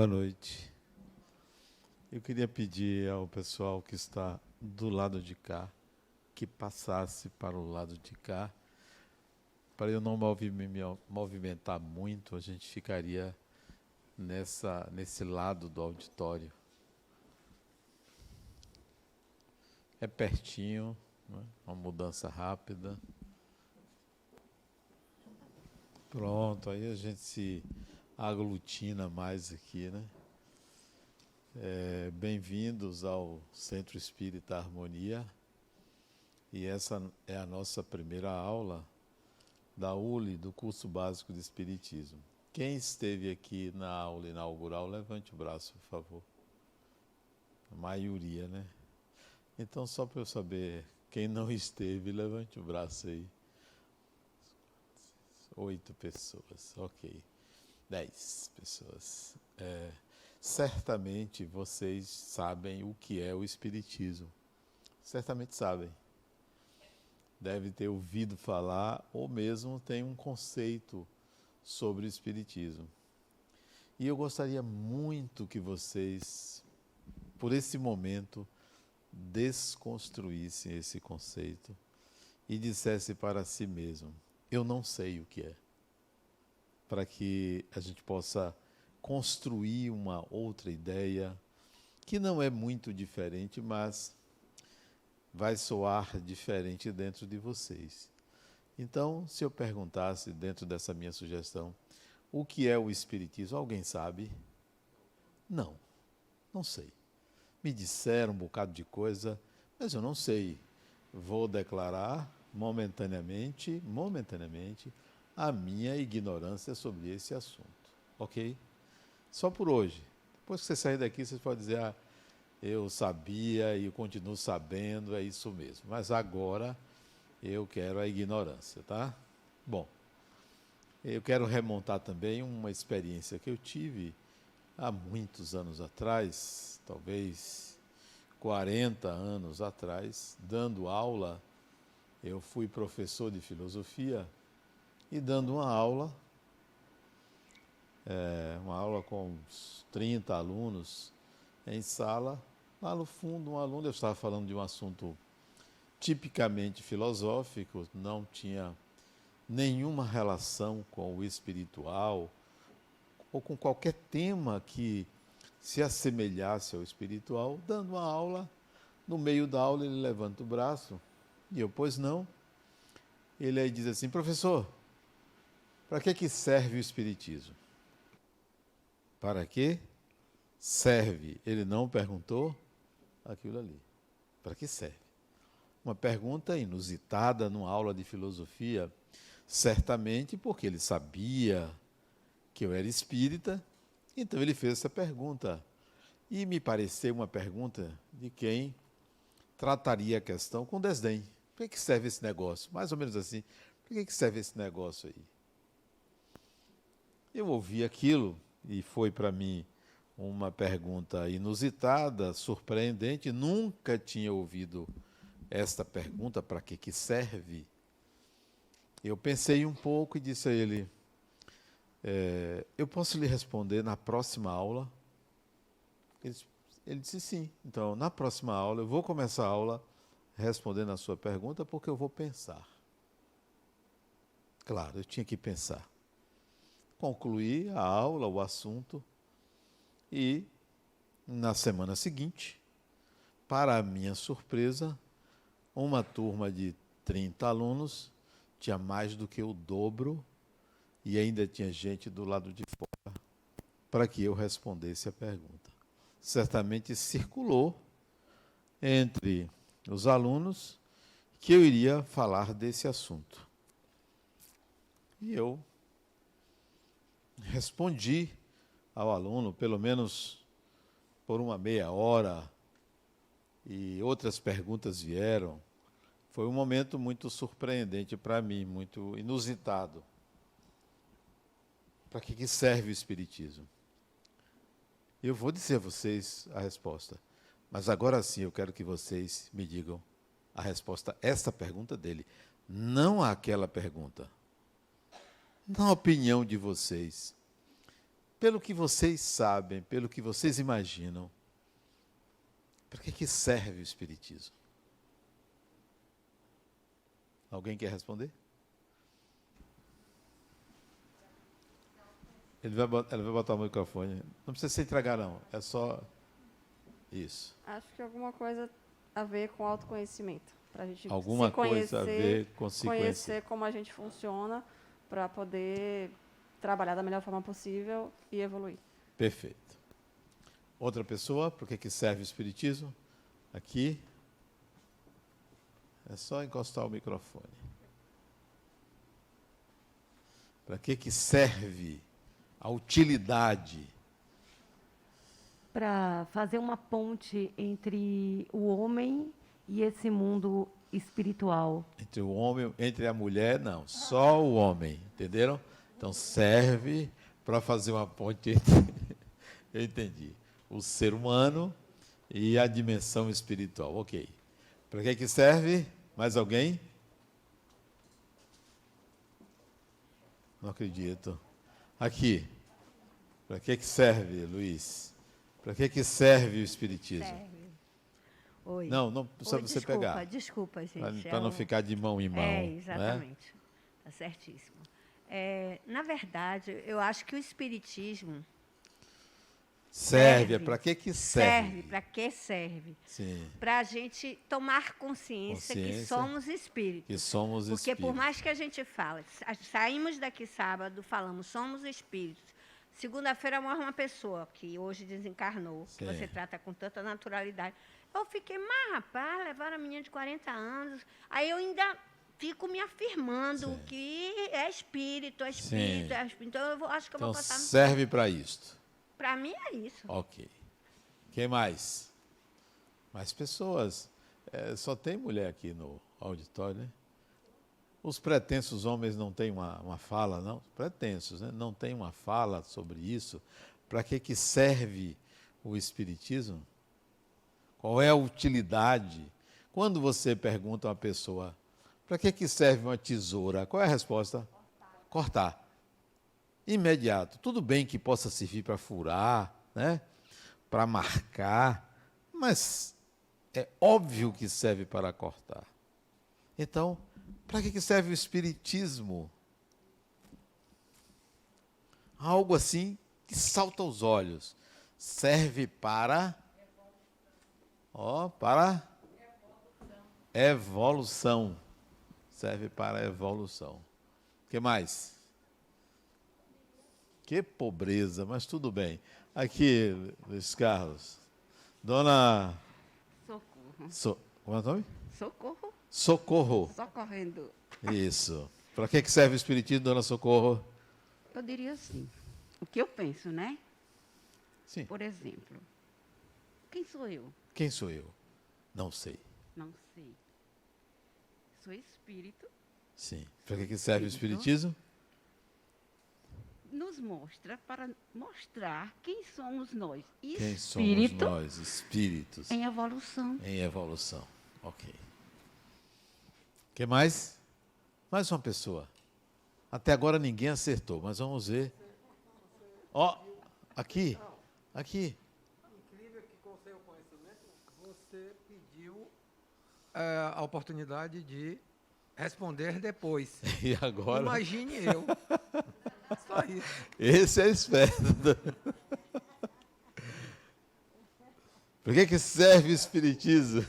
Boa noite. Eu queria pedir ao pessoal que está do lado de cá que passasse para o lado de cá, para eu não me movimentar muito, a gente ficaria nesse lado do auditório. É pertinho, né? Uma mudança rápida. Pronto, aí a gente se aglutina mais aqui, né? Bem-vindos ao Centro Espírita Harmonia, e essa é a nossa primeira aula da ULI, do curso básico de Espiritismo. Quem esteve aqui na aula inaugural, levante o braço, por favor. A maioria, né? Então, só para eu saber, quem não esteve, levante o braço aí. 8 pessoas, ok. 10 pessoas. Certamente vocês sabem o que é o Espiritismo. Certamente sabem. Deve ter ouvido falar, ou mesmo tem um conceito sobre o Espiritismo. E eu gostaria muito que vocês, por esse momento, desconstruíssem esse conceito e dissessem para si mesmo: eu não sei o que é. Para que a gente possa construir uma outra ideia, que não é muito diferente, mas vai soar diferente dentro de vocês. Então, se eu perguntasse, dentro dessa minha sugestão, o que é o Espiritismo, alguém sabe? Não, não sei. Me disseram um bocado de coisa, mas eu não sei. Vou declarar momentaneamente, a minha ignorância sobre esse assunto, ok? Só por hoje. Depois que você sair daqui, você pode dizer: eu sabia e eu continuo sabendo, é isso mesmo. Mas agora eu quero a ignorância, tá? Bom, eu quero remontar também uma experiência que eu tive há muitos anos atrás, talvez 40 anos atrás, dando aula. Eu fui professor de filosofia e dando uma aula com uns 30 alunos em sala. Lá no fundo, eu estava falando de um assunto tipicamente filosófico, não tinha nenhuma relação com o espiritual ou com qualquer tema que se assemelhasse ao espiritual. Dando uma aula, no meio da aula ele levanta o braço e eu: pois não. Ele aí diz assim: professor, para que serve o espiritismo? Para que serve? Ele não perguntou aquilo ali. Para que serve? Uma pergunta inusitada numa aula de filosofia, certamente porque ele sabia que eu era espírita, então ele fez essa pergunta. E me pareceu uma pergunta de quem trataria a questão com desdém. Para que serve esse negócio? Mais ou menos assim. Para que serve esse negócio aí? Eu ouvi aquilo e foi para mim uma pergunta inusitada, surpreendente. Nunca tinha ouvido esta pergunta: para que serve? Eu pensei um pouco e disse a ele: eu posso lhe responder na próxima aula? Ele disse sim. Então, na próxima aula, eu vou começar a aula respondendo a sua pergunta, porque eu vou pensar. Claro, eu tinha que pensar. Concluí a aula, o assunto, e na semana seguinte, para a minha surpresa, uma turma de 30 alunos tinha mais do que o dobro e ainda tinha gente do lado de fora para que eu respondesse a pergunta. Certamente circulou entre os alunos que eu iria falar desse assunto. E eu respondi ao aluno, pelo menos por uma meia hora, e outras perguntas vieram. Foi um momento muito surpreendente para mim, muito inusitado. Para que serve o Espiritismo? Eu vou dizer a vocês a resposta, mas agora sim eu quero que vocês me digam a resposta a esta pergunta dele, não àquela pergunta. Na opinião de vocês, pelo que vocês sabem, pelo que vocês imaginam, para que serve o Espiritismo? Alguém quer responder? Ele vai botar o microfone. Não precisa se entregar, não. É só isso. Acho que alguma coisa a ver com autoconhecimento. Para a gente Alguma se conhecer, coisa a ver com se conhecer como a gente funciona, para poder trabalhar da melhor forma possível e evoluir. Perfeito. Outra pessoa, para que serve o Espiritismo? Aqui. É só encostar o microfone. Para que serve a utilidade? Para fazer uma ponte entre o homem e esse mundo espiritual. Entre o homem, entre a mulher, não, só o homem, entenderam? Então serve para fazer uma ponte entre, eu entendi, o ser humano e a dimensão espiritual, ok. Para que serve? Mais alguém? Não acredito. Aqui. Para que serve, Luiz? Para que serve o Espiritismo? Serve. Oi. Não precisa Oi, você pegar. Desculpa, gente. Para não ficar de mão em mão. Exatamente. Está certíssimo. Na verdade, eu acho que o Espiritismo Serve. Para que serve? Serve. Para que serve? Sim. Para a gente tomar consciência que somos espíritos. Que somos Porque espíritos. por mais que a gente fale, saímos daqui sábado, falamos, somos espíritos. Segunda-feira morre uma pessoa que hoje desencarnou, que você trata com tanta naturalidade. Eu fiquei, mas rapaz, levaram a menina de 40 anos. Aí eu ainda fico me afirmando que é espírito, é espírito, é espírito. Então eu acho que eu vou passar no... serve para isto. Para mim é isso. Ok. Quem mais? Mais pessoas. Só tem mulher aqui no auditório, né? Os pretensos homens não têm uma fala, não? Pretensos, né? Não tem uma fala sobre isso. Para que serve o Espiritismo? Qual é a utilidade? Quando você pergunta a uma pessoa, para que serve uma tesoura? Qual é a resposta? Cortar. Imediato. Tudo bem que possa servir para furar, né? Para marcar, mas é óbvio que serve para cortar. Então, para que serve o Espiritismo? Algo assim que salta aos olhos. Serve para... para evolução. Serve para evolução. O que mais? Que pobreza, mas tudo bem. Aqui, Luiz Carlos. Dona... Socorro. Como é o nome? Socorro. Socorro. Socorrendo. Isso. Para que serve o Espiritismo, Dona Socorro? Eu diria assim, o que eu penso, né? Sim. Por exemplo, quem sou eu? Quem sou eu? Não sei. Não sei. Sou espírito. Sim. Para que serve o Espiritismo? Nos mostra para mostrar quem somos nós. Quem somos Espírito nós, espíritos, em evolução. em evolução. Ok. O que mais? Mais uma pessoa. Até agora ninguém acertou, mas vamos ver. Aqui. Incrível que com o seu conhecimento você pediu a oportunidade de responder depois. E agora? Imagine eu. Só isso. Esse é esperto. Para que serve o Espiritismo?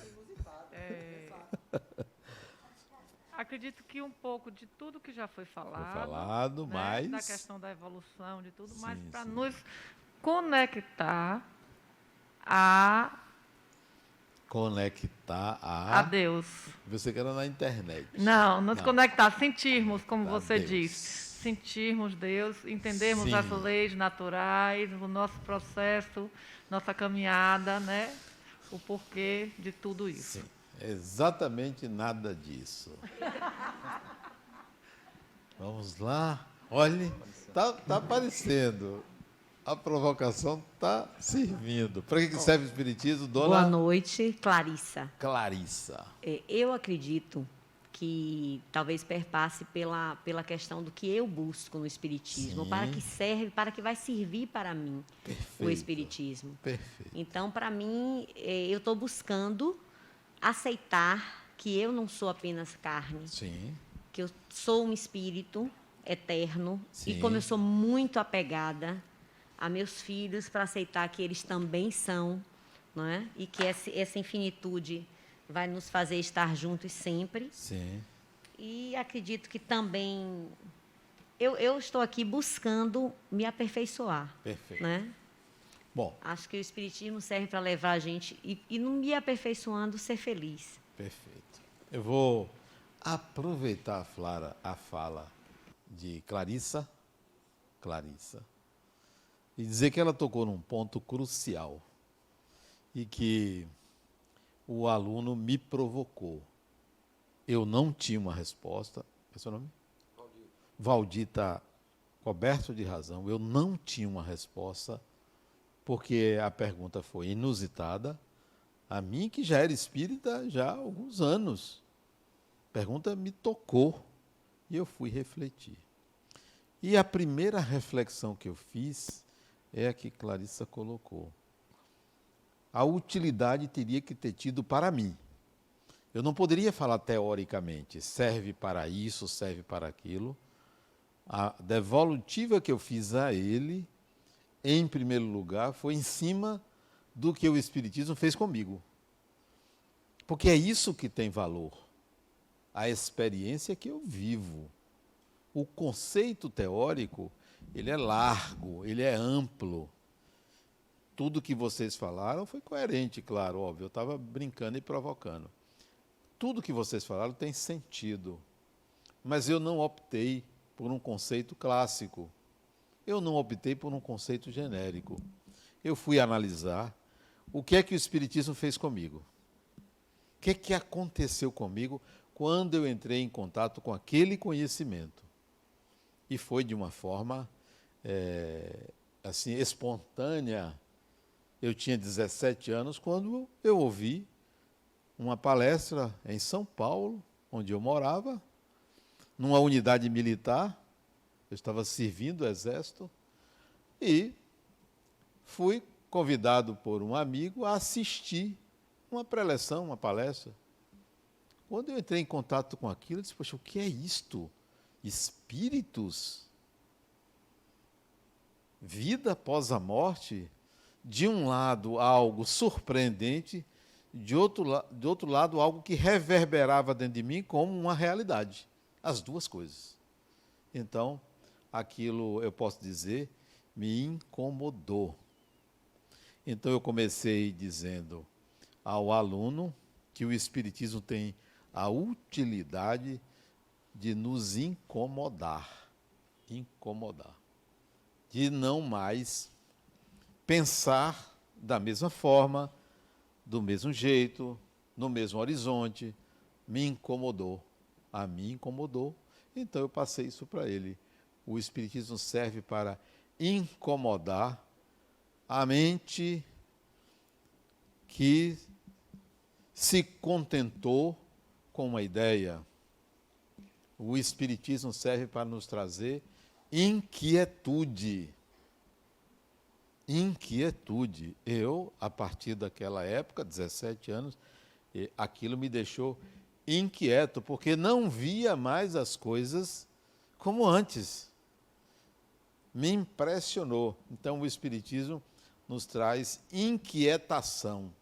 Acredito que um pouco de tudo que já foi falado, né, mas... da questão da evolução, de tudo, mas para nos conectar a Deus. Você quer na internet. Não, nos conectar, sentirmos, como A você Deus. diz, sentirmos Deus, entendermos Sim. as leis naturais, o nosso processo, nossa caminhada, né? O porquê de tudo isso. Sim. Exatamente nada disso. Vamos lá. Olhe, tá aparecendo. A provocação está servindo. Para que serve o Espiritismo, Dona Boa noite, Clarissa. Clarissa? Eu acredito que talvez perpasse pela questão do que eu busco no Espiritismo, Sim. para que serve, para que vai servir para mim o Perfeito. Espiritismo. Perfeito. Então, para mim, eu estou buscando aceitar que eu não sou apenas carne, Sim. que eu sou um espírito eterno, Sim. e como eu sou muito apegada a meus filhos, para aceitar que eles também são, não é? E que essa infinitude vai nos fazer estar juntos sempre. Sim. E acredito que também eu estou aqui buscando me aperfeiçoar, Perfeito. né? Bom, Acho que o Espiritismo serve para levar a gente, e não me aperfeiçoando, ser feliz. perfeito. Eu vou aproveitar, Flara, a fala de Clarissa, e dizer que ela tocou num ponto crucial e que o aluno me provocou. Eu não tinha uma resposta. É seu nome? Valdir está coberto de razão. Eu não tinha uma resposta porque a pergunta foi inusitada. A mim, que já era espírita já há alguns anos. A pergunta me tocou e eu fui refletir. E a primeira reflexão que eu fiz é a que Clarissa colocou. A utilidade teria que ter tido para mim. Eu não poderia falar teoricamente, serve para isso, serve para aquilo. A devolutiva que eu fiz a ele, em primeiro lugar, foi em cima do que o Espiritismo fez comigo. Porque é isso que tem valor. A experiência que eu vivo. O conceito teórico, ele é largo, ele é amplo. Tudo que vocês falaram foi coerente, claro, óbvio. Eu estava brincando e provocando. Tudo que vocês falaram tem sentido. Mas eu não optei por um conceito clássico. Eu não optei por um conceito genérico. Eu fui analisar o que é que o Espiritismo fez comigo. O que é que aconteceu comigo quando eu entrei em contato com aquele conhecimento. E foi de uma forma assim, espontânea. Eu tinha 17 anos quando eu ouvi uma palestra em São Paulo, onde eu morava, numa unidade militar. Eu estava servindo o Exército e fui convidado por um amigo a assistir uma preleção, uma palestra. Quando eu entrei em contato com aquilo, eu disse, poxa, o que é isto? Espíritos? Vida após a morte? De um lado, algo surpreendente, de outro lado, algo que reverberava dentro de mim como uma realidade. As duas coisas. Então, aquilo, eu posso dizer, me incomodou. Então, eu comecei dizendo ao aluno que o Espiritismo tem a utilidade de nos incomodar. Incomodar. De não mais pensar da mesma forma, do mesmo jeito, no mesmo horizonte. Me incomodou. A mim incomodou. Então eu passei isso para ele. O Espiritismo serve para incomodar a mente que se contentou com uma ideia. O Espiritismo serve para nos trazer inquietude. Inquietude. Eu, a partir daquela época, 17 anos, aquilo me deixou inquieto, porque não via mais as coisas como antes. Me impressionou. Então, o Espiritismo nos traz inquietação.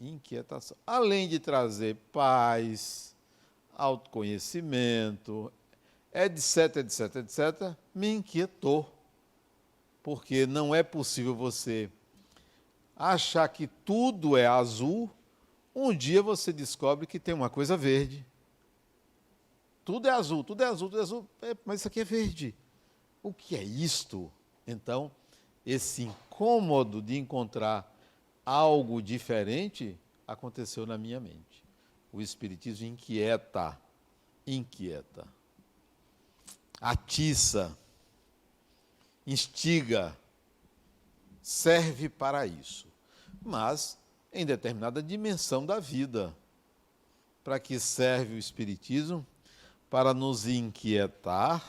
Inquietação. Além de trazer paz, autoconhecimento, etc, etc, etc, me inquietou. Porque não é possível você achar que tudo é azul, um dia você descobre que tem uma coisa verde. Tudo é azul, tudo é azul, tudo é azul, mas isso aqui é verde. O que é isto? Então, esse incômodo de encontrar algo diferente aconteceu na minha mente. O Espiritismo inquieta, atiça, instiga, serve para isso. Mas em determinada dimensão da vida. para que serve o Espiritismo? Para nos inquietar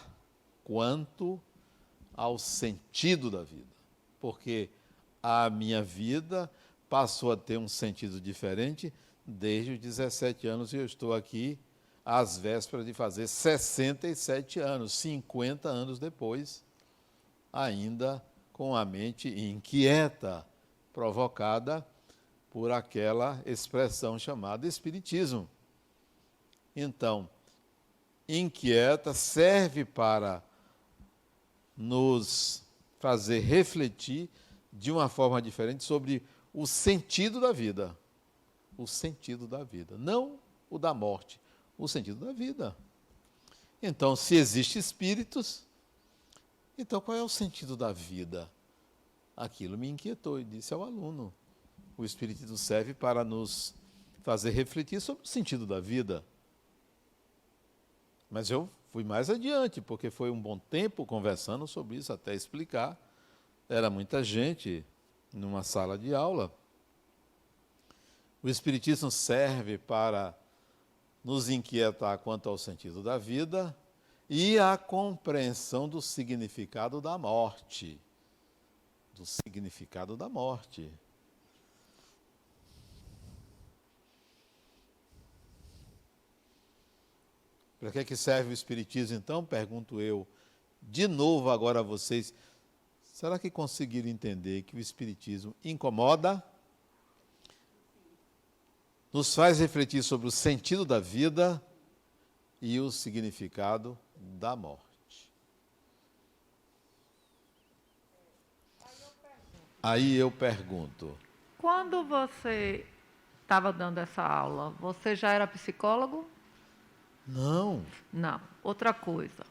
quanto ao sentido da vida. Porque a minha vida passou a ter um sentido diferente desde os 17 anos e eu estou aqui às vésperas de fazer 67 anos, 50 anos depois, ainda com a mente inquieta, provocada por aquela expressão chamada Espiritismo. Então, inquieta serve para nos fazer refletir de uma forma diferente sobre o sentido da vida. O sentido da vida, não o da morte, o sentido da vida. Então, se existem espíritos, então qual é o sentido da vida? Aquilo me inquietou e disse ao aluno. O Espiritismo serve para nos fazer refletir sobre o sentido da vida. Mas eu fui mais adiante, porque foi um bom tempo conversando sobre isso, até explicar. Era muita gente numa sala de aula. O Espiritismo serve para nos inquietar quanto ao sentido da vida e a compreensão do significado da morte. Do significado da morte. Para que é que serve o Espiritismo, então? Pergunto eu de novo agora a vocês. Será que conseguiram entender que o Espiritismo incomoda? Nos faz refletir sobre o sentido da vida e o significado da morte. Aí eu pergunto. Quando você estava dando essa aula, você já era psicólogo? Não. Não. Outra coisa.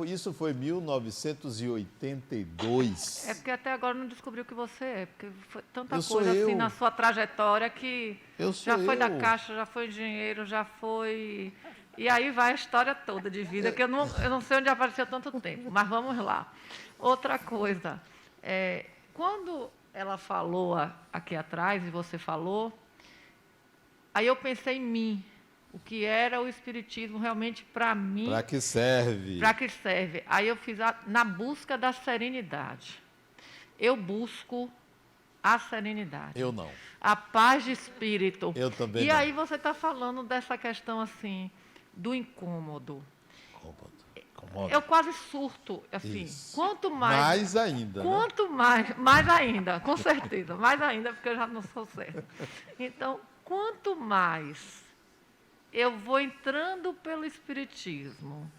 Isso foi 1982. É porque até agora não descobriu o que você é, porque foi tanta Eu sou coisa assim eu. na sua trajetória que Eu já sou foi da eu. Caixa, já foi engenheiro, já foi... E aí vai a história toda de vida, que eu não sei onde apareceu tanto tempo, mas vamos lá. Outra coisa, quando ela falou aqui atrás, e você falou, aí eu pensei em mim, o que era o Espiritismo realmente para mim. Para que serve? Para que serve? Aí eu fiz na busca da serenidade. Eu busco a serenidade. Eu não. A paz de espírito. Eu também E não. aí você está falando dessa questão assim, do incômodo. Incomoda. Eu quase surto, assim. Isso. Quanto mais... Mais ainda, né? Quanto mais ainda, com certeza. Mais ainda, porque eu já não sou certa. Então, quanto mais eu vou entrando pelo Espiritismo,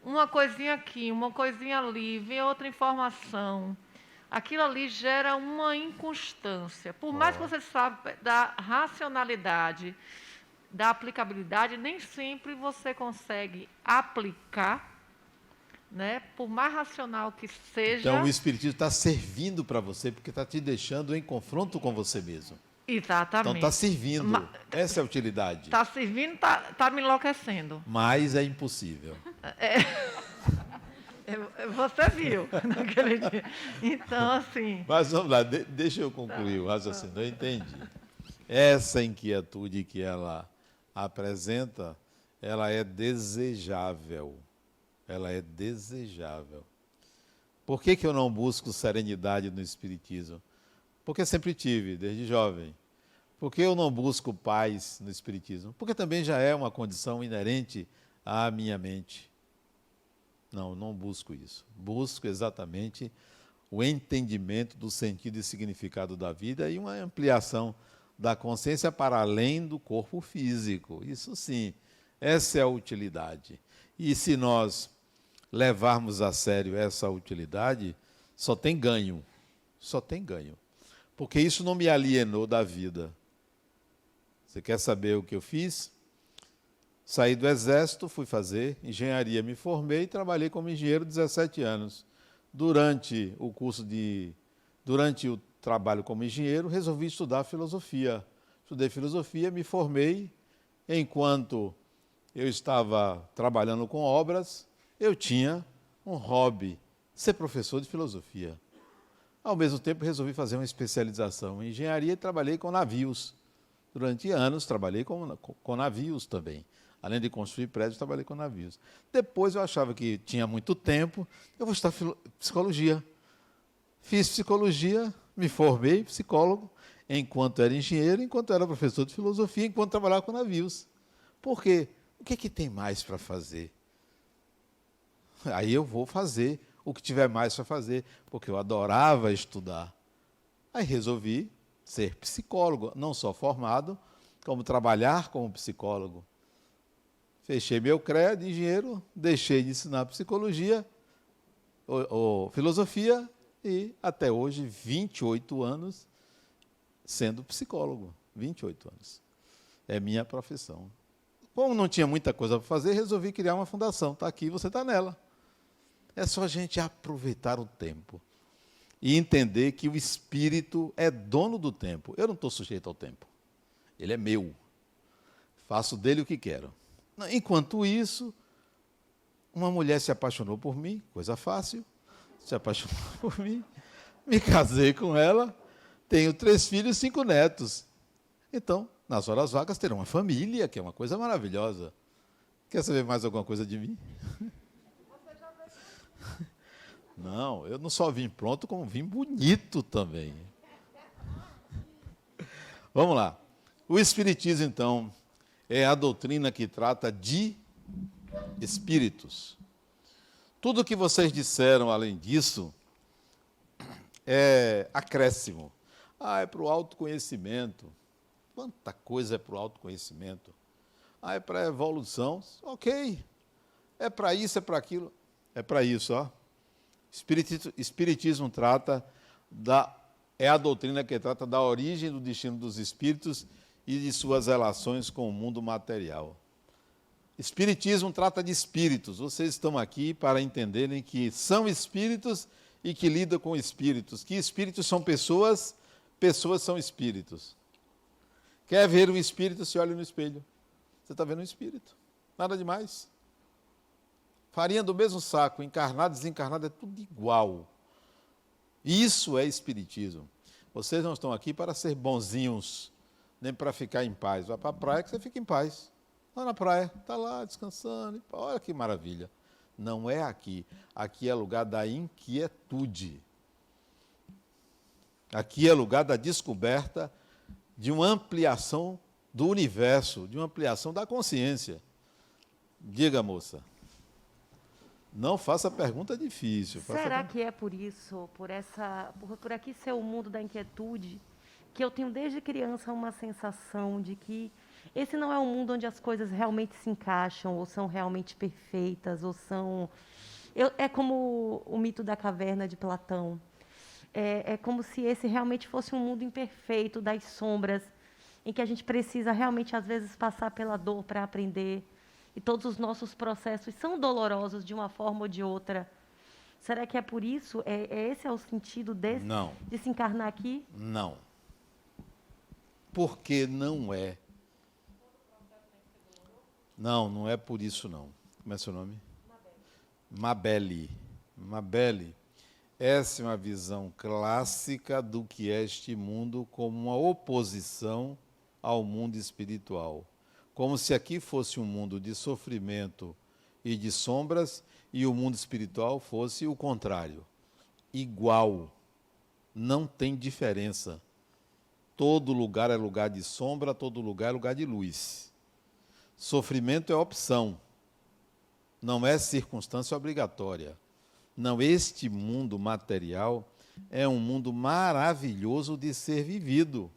uma coisinha aqui, uma coisinha ali, vem outra informação, aquilo ali gera uma inconstância. Por mais que você saiba da racionalidade, da aplicabilidade, nem sempre você consegue aplicar, né? Por mais racional que seja. Então o Espiritismo está servindo para você, porque está te deixando em confronto com você mesmo. Exatamente. Então está servindo. Essa é a utilidade. Está servindo, está me enlouquecendo. Mas é impossível. Você viu naquele dia. Então, assim... Mas vamos lá, deixa eu concluir o raciocínio. Eu entendi. Essa inquietude que ela apresenta, ela é desejável. Ela é desejável. Por que eu não busco serenidade no Espiritismo? Porque sempre tive, desde jovem. Por que eu não busco paz no Espiritismo? Porque também já é uma condição inerente à minha mente. Não busco isso. Busco exatamente o entendimento do sentido e significado da vida e uma ampliação da consciência para além do corpo físico. Isso sim, essa é a utilidade. E se nós levarmos a sério essa utilidade, só tem ganho. Só tem ganho. Porque isso não me alienou da vida. Você quer saber o que eu fiz? Saí do Exército, fui fazer engenharia, me formei e trabalhei como engenheiro 17 anos. Durante o trabalho como engenheiro, resolvi estudar filosofia. Estudei filosofia, me formei. Enquanto eu estava trabalhando com obras, eu tinha um hobby, ser professor de filosofia. Ao mesmo tempo, resolvi fazer uma especialização em engenharia e trabalhei com navios. Durante anos, trabalhei com navios também. Além de construir prédios, trabalhei com navios. Depois, eu achava que tinha muito tempo, eu vou estudar psicologia. Fiz psicologia, me formei psicólogo, enquanto era engenheiro, enquanto era professor de filosofia, enquanto trabalhava com navios. Por quê? O que é que tem mais para fazer? Aí eu vou fazer o que tiver mais para fazer, porque eu adorava estudar. Aí resolvi ser psicólogo, não só formado, como trabalhar como psicólogo. Fechei meu CREA de engenheiro, deixei de ensinar psicologia, ou filosofia, e até hoje, 28 anos, sendo psicólogo. 28 anos. É minha profissão. Como não tinha muita coisa para fazer, resolvi criar uma fundação. Está aqui, você está nela. É só a gente aproveitar o tempo e entender que o espírito é dono do tempo. Eu não estou sujeito ao tempo. Ele é meu. Faço dele o que quero. Enquanto isso, uma mulher se apaixonou por mim, coisa fácil, se apaixonou por mim, me casei com ela, tenho 3 filhos e 5 netos. Então, nas horas vagas, ter uma família, que é uma coisa maravilhosa. Quer saber mais alguma coisa de mim? Não, eu não só vim pronto, como vim bonito também. Vamos lá. O Espiritismo, então, é a doutrina que trata de espíritos. Tudo o que vocês disseram além disso é acréscimo. É para o autoconhecimento. Quanta coisa é para o autoconhecimento. É para a evolução. Ok. É para isso, é para aquilo. É para isso, ó. Espiritismo trata é a doutrina que trata da origem do destino dos espíritos e de suas relações com o mundo material. Espiritismo trata de espíritos. Vocês estão aqui para entenderem que são espíritos e que lidam com espíritos. Que espíritos são pessoas, pessoas são espíritos. Quer ver um espírito, se olha no espelho. Você está vendo um espírito. Nada demais. Farinha do mesmo saco, encarnado, desencarnado, é tudo igual. Isso é espiritismo. Vocês não estão aqui para ser bonzinhos, nem para ficar em paz. Vai para a praia que você fica em paz. Lá na praia, está lá descansando. Olha que maravilha. Não é aqui. Aqui é lugar da inquietude. Aqui é lugar da descoberta de uma ampliação do universo, de uma ampliação da consciência. Diga, moça. Não faça pergunta difícil. Será que é por isso, por aqui ser o mundo da inquietude, que eu tenho desde criança uma sensação de que esse não é um mundo onde as coisas realmente se encaixam, ou são realmente perfeitas, ou são... É como o mito da caverna de Platão. É como se esse realmente fosse um mundo imperfeito, das sombras, em que a gente precisa realmente, às vezes, passar pela dor para aprender. E todos os nossos processos são dolorosos de uma forma ou de outra. Será que é por isso? Esse é o sentido de se encarnar aqui? Não. Porque não é. Não, não é por isso, não. Como é seu nome? Mabelle. Mabelle, essa é uma visão clássica do que é este mundo como uma oposição ao mundo espiritual. Como se aqui fosse um mundo de sofrimento e de sombras e o mundo espiritual fosse o contrário. Igual. Não tem diferença. Todo lugar é lugar de sombra, todo lugar é lugar de luz. Sofrimento é opção. Não é circunstância obrigatória. Não, este mundo material é um mundo maravilhoso de ser vivido.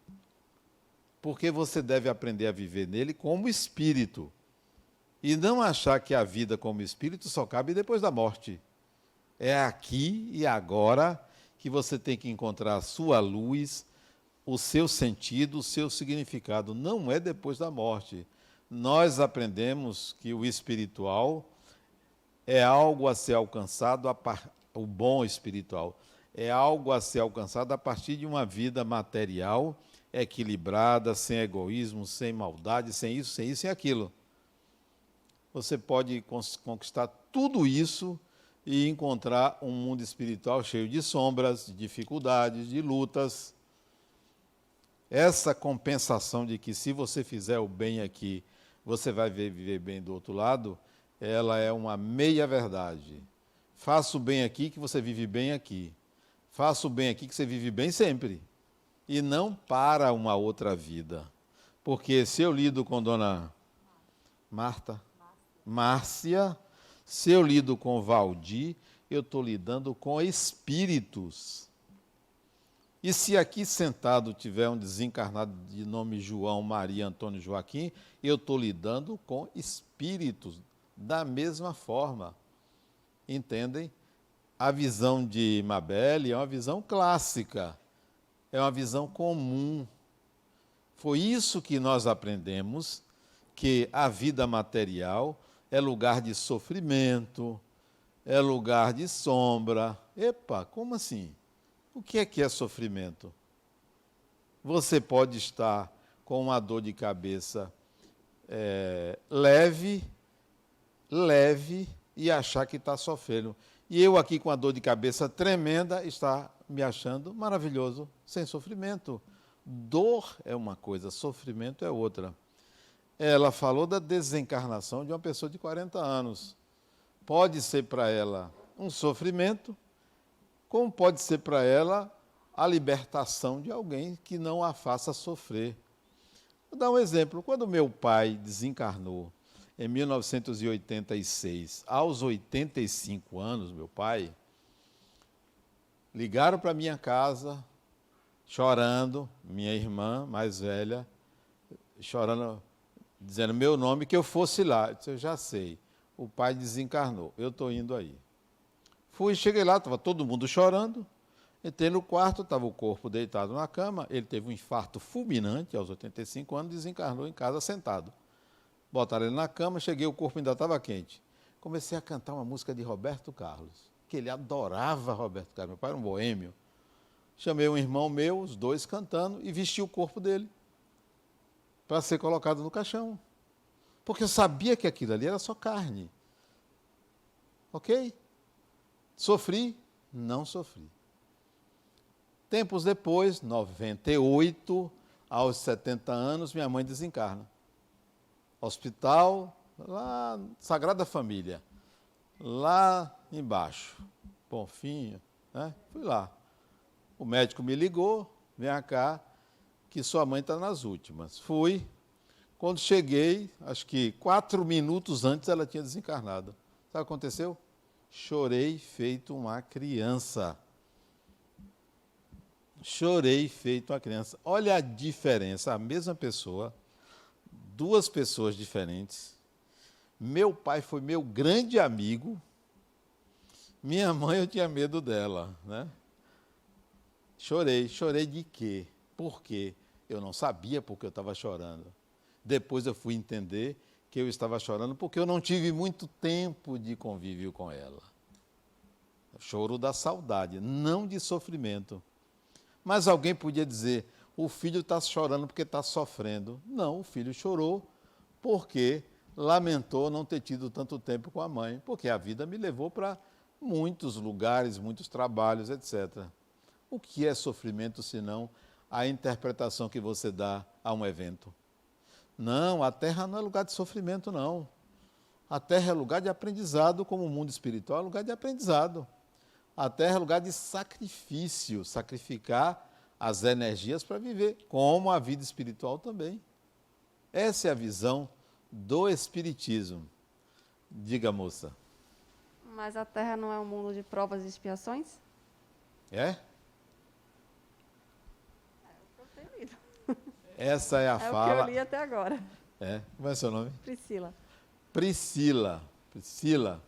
Porque você deve aprender a viver nele como espírito. E não achar que a vida como espírito só cabe depois da morte. É aqui e agora que você tem que encontrar a sua luz, o seu sentido, o seu significado. Não é depois da morte. Nós aprendemos que o espiritual é algo a ser alcançado, o bom espiritual, é algo a ser alcançado a partir de uma vida material equilibrada, sem egoísmo, sem maldade, sem isso, sem aquilo. Você pode conquistar tudo isso e encontrar um mundo espiritual cheio de sombras, de dificuldades, de lutas. essa compensação de que se você fizer o bem aqui, você vai viver bem do outro lado, ela é uma meia-verdade. Faça o bem aqui que você vive bem aqui. Faça o bem aqui que você vive bem sempre. E não para uma outra vida. Porque se eu lido com dona Márcia, se eu lido com Valdir, eu estou lidando com espíritos. E se aqui sentado tiver um desencarnado de nome João, Maria, Antônio, Joaquim, eu estou lidando com espíritos da mesma forma. Entendem? A visão de Mabel é uma visão clássica, é uma visão comum. Foi isso que nós aprendemos, que a vida material é lugar de sofrimento, é lugar de sombra. Epa, como assim? O que é sofrimento? Você pode estar com uma dor de cabeça leve, e achar que está sofrendo. E eu aqui com a dor de cabeça tremenda, está me achando maravilhoso, sem sofrimento. Dor é uma coisa, sofrimento é outra. Ela falou da desencarnação de uma pessoa de 40 anos. Pode ser para ela um sofrimento, como pode ser para ela a libertação de alguém que não a faça sofrer. Vou dar um exemplo. Quando meu pai desencarnou, em 1986, aos 85 anos, meu pai, ligaram para minha casa, chorando, minha irmã mais velha, chorando, dizendo meu nome, que eu fosse lá. Eu disse, eu já sei, o pai desencarnou, eu estou indo aí. Fui, cheguei lá, estava todo mundo chorando, entrei no quarto, estava o corpo deitado na cama, ele teve um infarto fulminante aos 85 anos, desencarnou em casa sentado. Botaram ele na cama, cheguei, o corpo ainda estava quente. Comecei a cantar uma música de Roberto Carlos, que ele adorava Roberto Carlos, meu pai era um boêmio. Chamei um irmão meu, os dois cantando, e vesti o corpo dele para ser colocado no caixão. Porque eu sabia que aquilo ali era só carne. Ok? Sofri? Não sofri. Tempos depois, 98, aos 70 anos, minha mãe desencarna. Hospital, lá, Sagrada Família, lá embaixo, Bonfim, né? Fui lá. O médico me ligou, vem cá, que sua mãe está nas últimas. Fui. Quando cheguei, acho que 4 minutos antes ela tinha desencarnado. Sabe o que aconteceu? Chorei feito uma criança. Chorei feito uma criança. Olha a diferença, a mesma pessoa, duas pessoas diferentes. Meu pai foi meu grande amigo. Minha mãe, eu tinha medo dela, né? Chorei. Chorei de quê? Por quê? Eu não sabia porque eu estava chorando. Depois eu fui entender que eu estava chorando porque eu não tive muito tempo de convívio com ela. Choro da saudade, não de sofrimento. Mas alguém podia dizer, o filho está chorando porque está sofrendo. Não, o filho chorou porque lamentou não ter tido tanto tempo com a mãe, porque a vida me levou para muitos lugares, muitos trabalhos, etc. O que é sofrimento, senão a interpretação que você dá a um evento? Não, a Terra não é lugar de sofrimento, não. A Terra é lugar de aprendizado, como o mundo espiritual é lugar de aprendizado. A Terra é lugar de sacrifício, sacrificar as energias para viver, como a vida espiritual também. Essa é a visão do Espiritismo. Diga, moça. Mas a Terra não é um mundo de provas e expiações? É? Eu tenho lido. Essa é a É fala. o que eu li até agora. É. Como é seu nome? Priscila. Priscila. Priscila,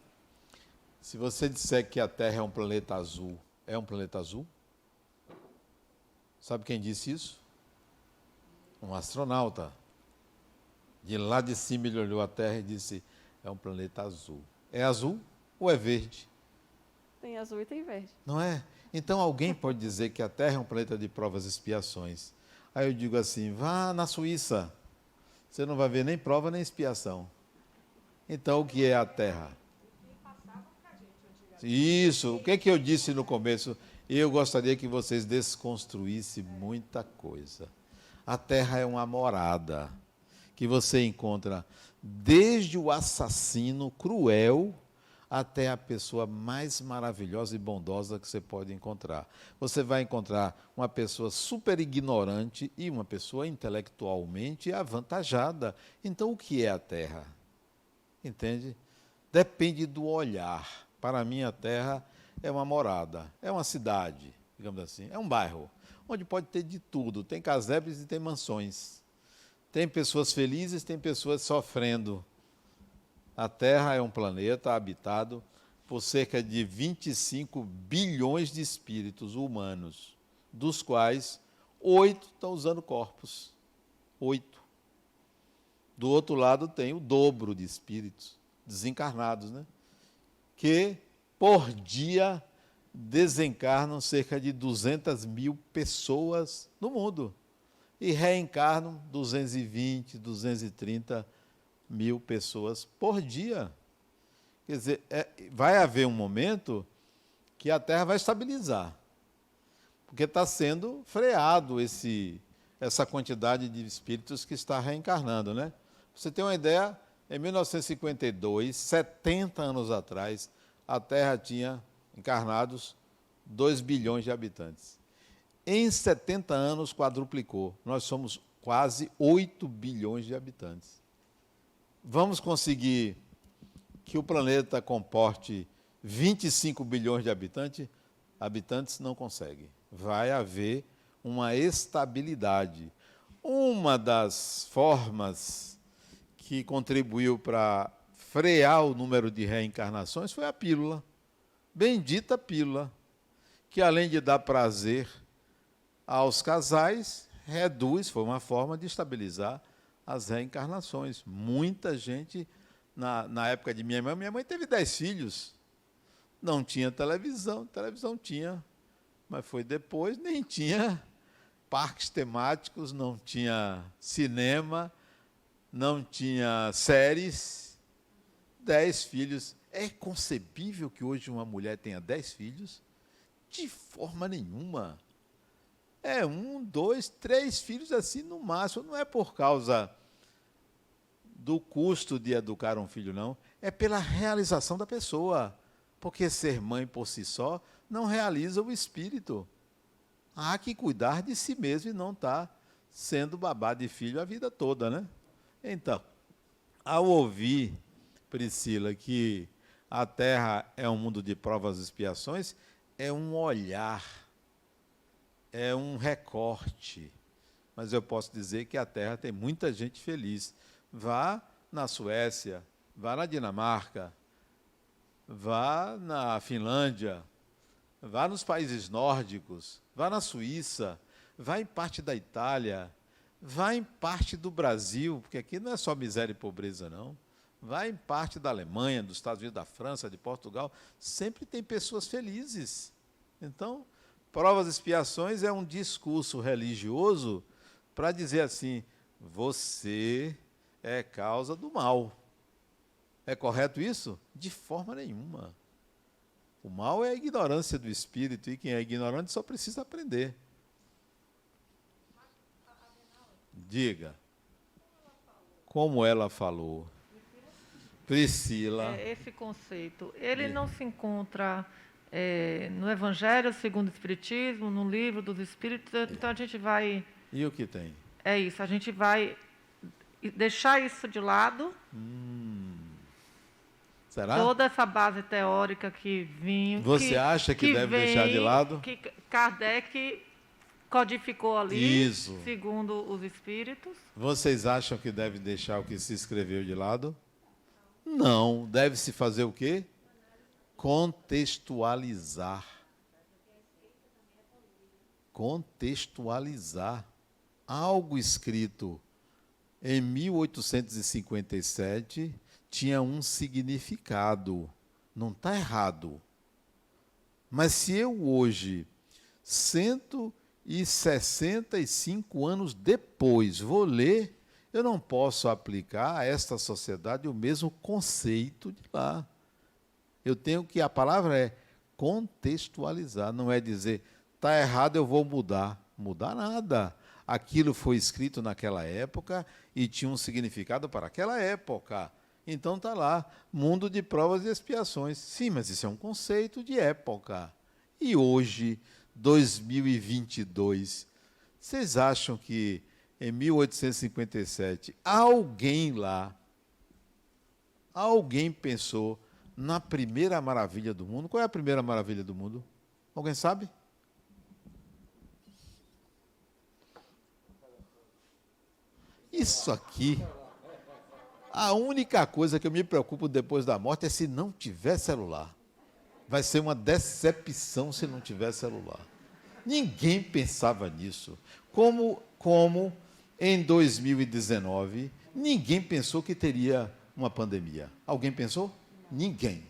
se você disser que a Terra é um planeta azul, é um planeta azul? Sabe quem disse isso? Um astronauta. De lá de cima ele olhou a Terra e disse, é um planeta azul. É azul ou é verde? Tem azul e tem verde. Não é? Então alguém pode dizer que a Terra é um planeta de provas e expiações. Aí eu digo assim, vá na Suíça. Você não vai ver nem prova nem expiação. Então o que é a Terra? Isso, o que é que eu disse no começo? Eu gostaria que vocês desconstruíssem muita coisa. A Terra é uma morada que você encontra desde o assassino cruel até a pessoa mais maravilhosa e bondosa que você pode encontrar. Você vai encontrar uma pessoa super ignorante e uma pessoa intelectualmente avantajada. Então, o que é a Terra? Entende? Depende do olhar. Para mim, a Terra é uma morada, é uma cidade, digamos assim, é um bairro, onde pode ter de tudo. Tem casebres e tem mansões. Tem pessoas felizes, tem pessoas sofrendo. A Terra é um planeta habitado por cerca de 25 bilhões de espíritos humanos, dos quais 8 estão usando corpos. 8. Do outro lado tem o dobro de espíritos desencarnados, né? Que por dia desencarnam cerca de 200 mil pessoas no mundo e reencarnam 220, 230 mil pessoas por dia. Quer dizer, vai haver um momento que a Terra vai estabilizar, porque está sendo freado essa quantidade de espíritos que está reencarnando, né? Você tem uma ideia, em 1952, 70 anos atrás, a Terra tinha encarnados 2 bilhões de habitantes. Em 70 anos quadruplicou. Nós somos quase 8 bilhões de habitantes. Vamos conseguir que o planeta comporte 25 bilhões de habitantes? Habitantes não consegue. Vai haver uma estabilidade. Uma das formas que contribuiu para frear o número de reencarnações foi a pílula. Bendita pílula, que além de dar prazer aos casais, reduz, foi uma forma de estabilizar as reencarnações. Muita gente, na época de minha mãe teve 10 filhos, não tinha televisão tinha, mas foi depois, nem tinha parques temáticos, não tinha cinema, não tinha séries, 10 filhos. É concebível que hoje uma mulher tenha 10 filhos? De forma nenhuma. É 1, 2, 3 filhos assim no máximo. Não é por causa do custo de educar um filho, não. É pela realização da pessoa. Porque ser mãe por si só não realiza o espírito. Há que cuidar de si mesmo e não estar sendo babá de filho a vida toda, né? Então, ao ouvir, Priscila, que a Terra é um mundo de provas e expiações, é um olhar, é um recorte. Mas eu posso dizer que a Terra tem muita gente feliz. Vá na Suécia, vá na Dinamarca, vá na Finlândia, vá nos países nórdicos, vá na Suíça, vá em parte da Itália, vá em parte do Brasil, porque aqui não é só miséria e pobreza, não. Vá em parte da Alemanha, dos Estados Unidos, da França, de Portugal, sempre tem pessoas felizes. Então, provas e expiações é um discurso religioso para dizer assim, você é causa do mal. É correto isso? De forma nenhuma. O mal é a ignorância do espírito, e quem é ignorante só precisa aprender. Diga. Como ela falou. Priscila. Esse conceito, ele não se encontra no Evangelho segundo o Espiritismo, no Livro dos Espíritos, então a gente vai... E o que tem? É isso, a gente vai deixar isso de lado. Será? Toda essa base teórica que vinha... Você acha que deve deixar de lado? Que Kardec codificou ali, Isso. segundo os Espíritos. Vocês acham que deve deixar o que se escreveu de lado? Não. Deve-se fazer o quê? Contextualizar. Contextualizar. Algo escrito em 1857 tinha um significado. Não está errado. Mas se eu hoje, 165 anos depois, vou ler, eu não posso aplicar a esta sociedade o mesmo conceito de lá. Eu tenho que, a palavra é contextualizar, não é dizer, está errado, eu vou mudar. Mudar nada. aquilo foi escrito naquela época e tinha um significado para aquela época. Então está lá, mundo de provas e expiações. Sim, mas isso é um conceito de época. E hoje, 2022, vocês acham que em 1857, alguém pensou na primeira maravilha do mundo? Qual é a primeira maravilha do mundo? Alguém sabe? Isso aqui, a única coisa que eu me preocupo depois da morte é se não tiver celular. Vai ser uma decepção se não tiver celular. Ninguém pensava nisso. Como em 2019, ninguém pensou que teria uma pandemia. Alguém pensou? Ninguém.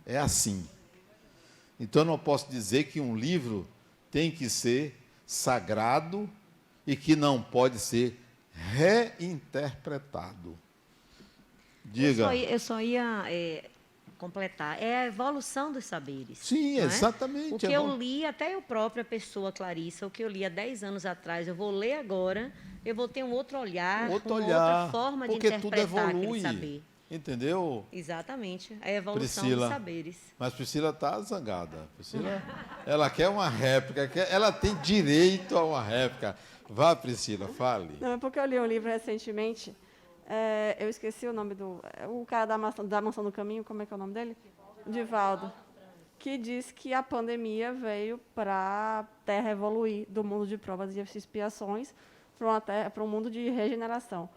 É assim. Então, eu não posso dizer que um livro tem que ser sagrado e que não pode ser reinterpretado. Diga. Eu só ia completar. É a evolução dos saberes. Sim, não é? exatamente. O que eu li, até eu própria pessoa, Clarissa, o que eu li há 10 anos atrás, eu vou ler agora, eu vou ter um outro olhar, outra forma de interpretar aquele saber. Entendeu? Exatamente. A evolução Priscila, dos saberes. Mas Priscila está zangada. Priscila, ela quer uma réplica, ela tem direito a uma réplica. Vá, Priscila, fale. Não, é porque eu li um livro recentemente, eu esqueci o nome o cara da Mansão do Caminho, como é que é o nome dele? Divaldo. Que diz que a pandemia veio para a Terra evoluir do mundo de provas e expiações para um mundo de regeneração.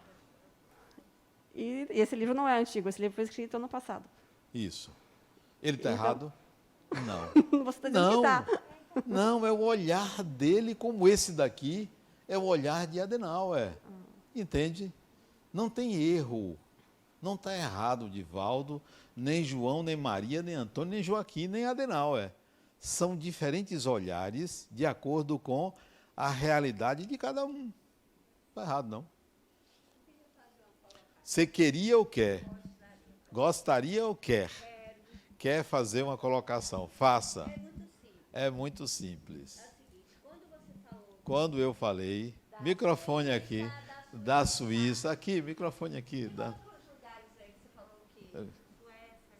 E esse livro não é antigo, esse livro foi escrito ano passado. Isso. Ele está Então- errado? Não. Você está dizendo que está. Não, é o olhar dele como esse daqui, é o olhar de Adenauer. Entende? Não tem erro. Não está errado Divaldo, nem João, nem Maria, nem Antônio, nem Joaquim, nem Adenauer. São diferentes olhares de acordo com a realidade de cada um. Não está errado, não. Você queria ou quer? Gostaria ou quer? Quer fazer uma colocação? Faça. É muito simples. Quando eu falei, microfone aqui, da Suíça, aqui, microfone aqui.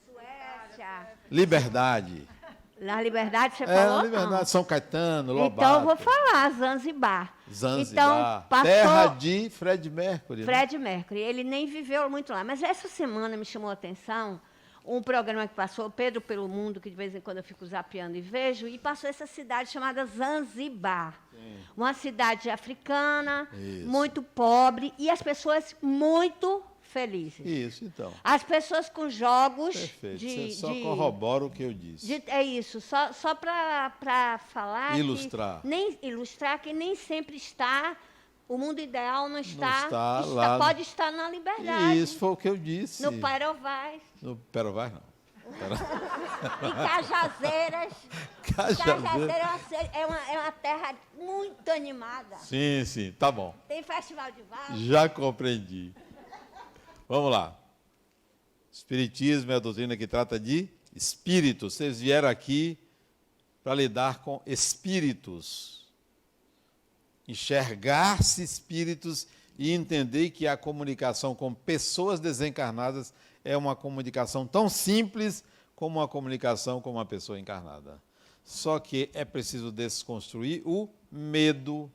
Suécia. Liberdade. Na Liberdade você É, falou? na Liberdade, São Caetano, Lobato. Então eu vou falar, Zanzibar. Zanzibar, Então, passou terra de Fred Mercury. né? Fred Mercury. Ele nem viveu muito lá. Mas essa semana me chamou a atenção um programa que passou, Pedro pelo Mundo, que de vez em quando eu fico zapeando e vejo, e passou essa cidade chamada Zanzibar. Uma cidade africana, Isso. muito pobre, e as pessoas muito felizes. Isso, então. As pessoas com jogos Perfeito. de... Você só de- corrobora o que eu disse. é isso, só para falar. Ilustrar. Ilustrar que nem sempre está. O mundo ideal não está. está lá. Pode estar na liberdade. Isso foi o que eu disse. No Parovaz, No Perovaz, não. em Cajazeiras. Cajazeiro. É uma terra muito animada. Sim, sim, tá bom. Tem festival de vaso. Já compreendi. Vamos lá. Espiritismo é a doutrina que trata de espíritos. Vocês vieram aqui para lidar com espíritos. Enxergar-se espíritos e entender que a comunicação com pessoas desencarnadas é uma comunicação tão simples como uma comunicação com uma pessoa encarnada. Só que é preciso desconstruir o medo,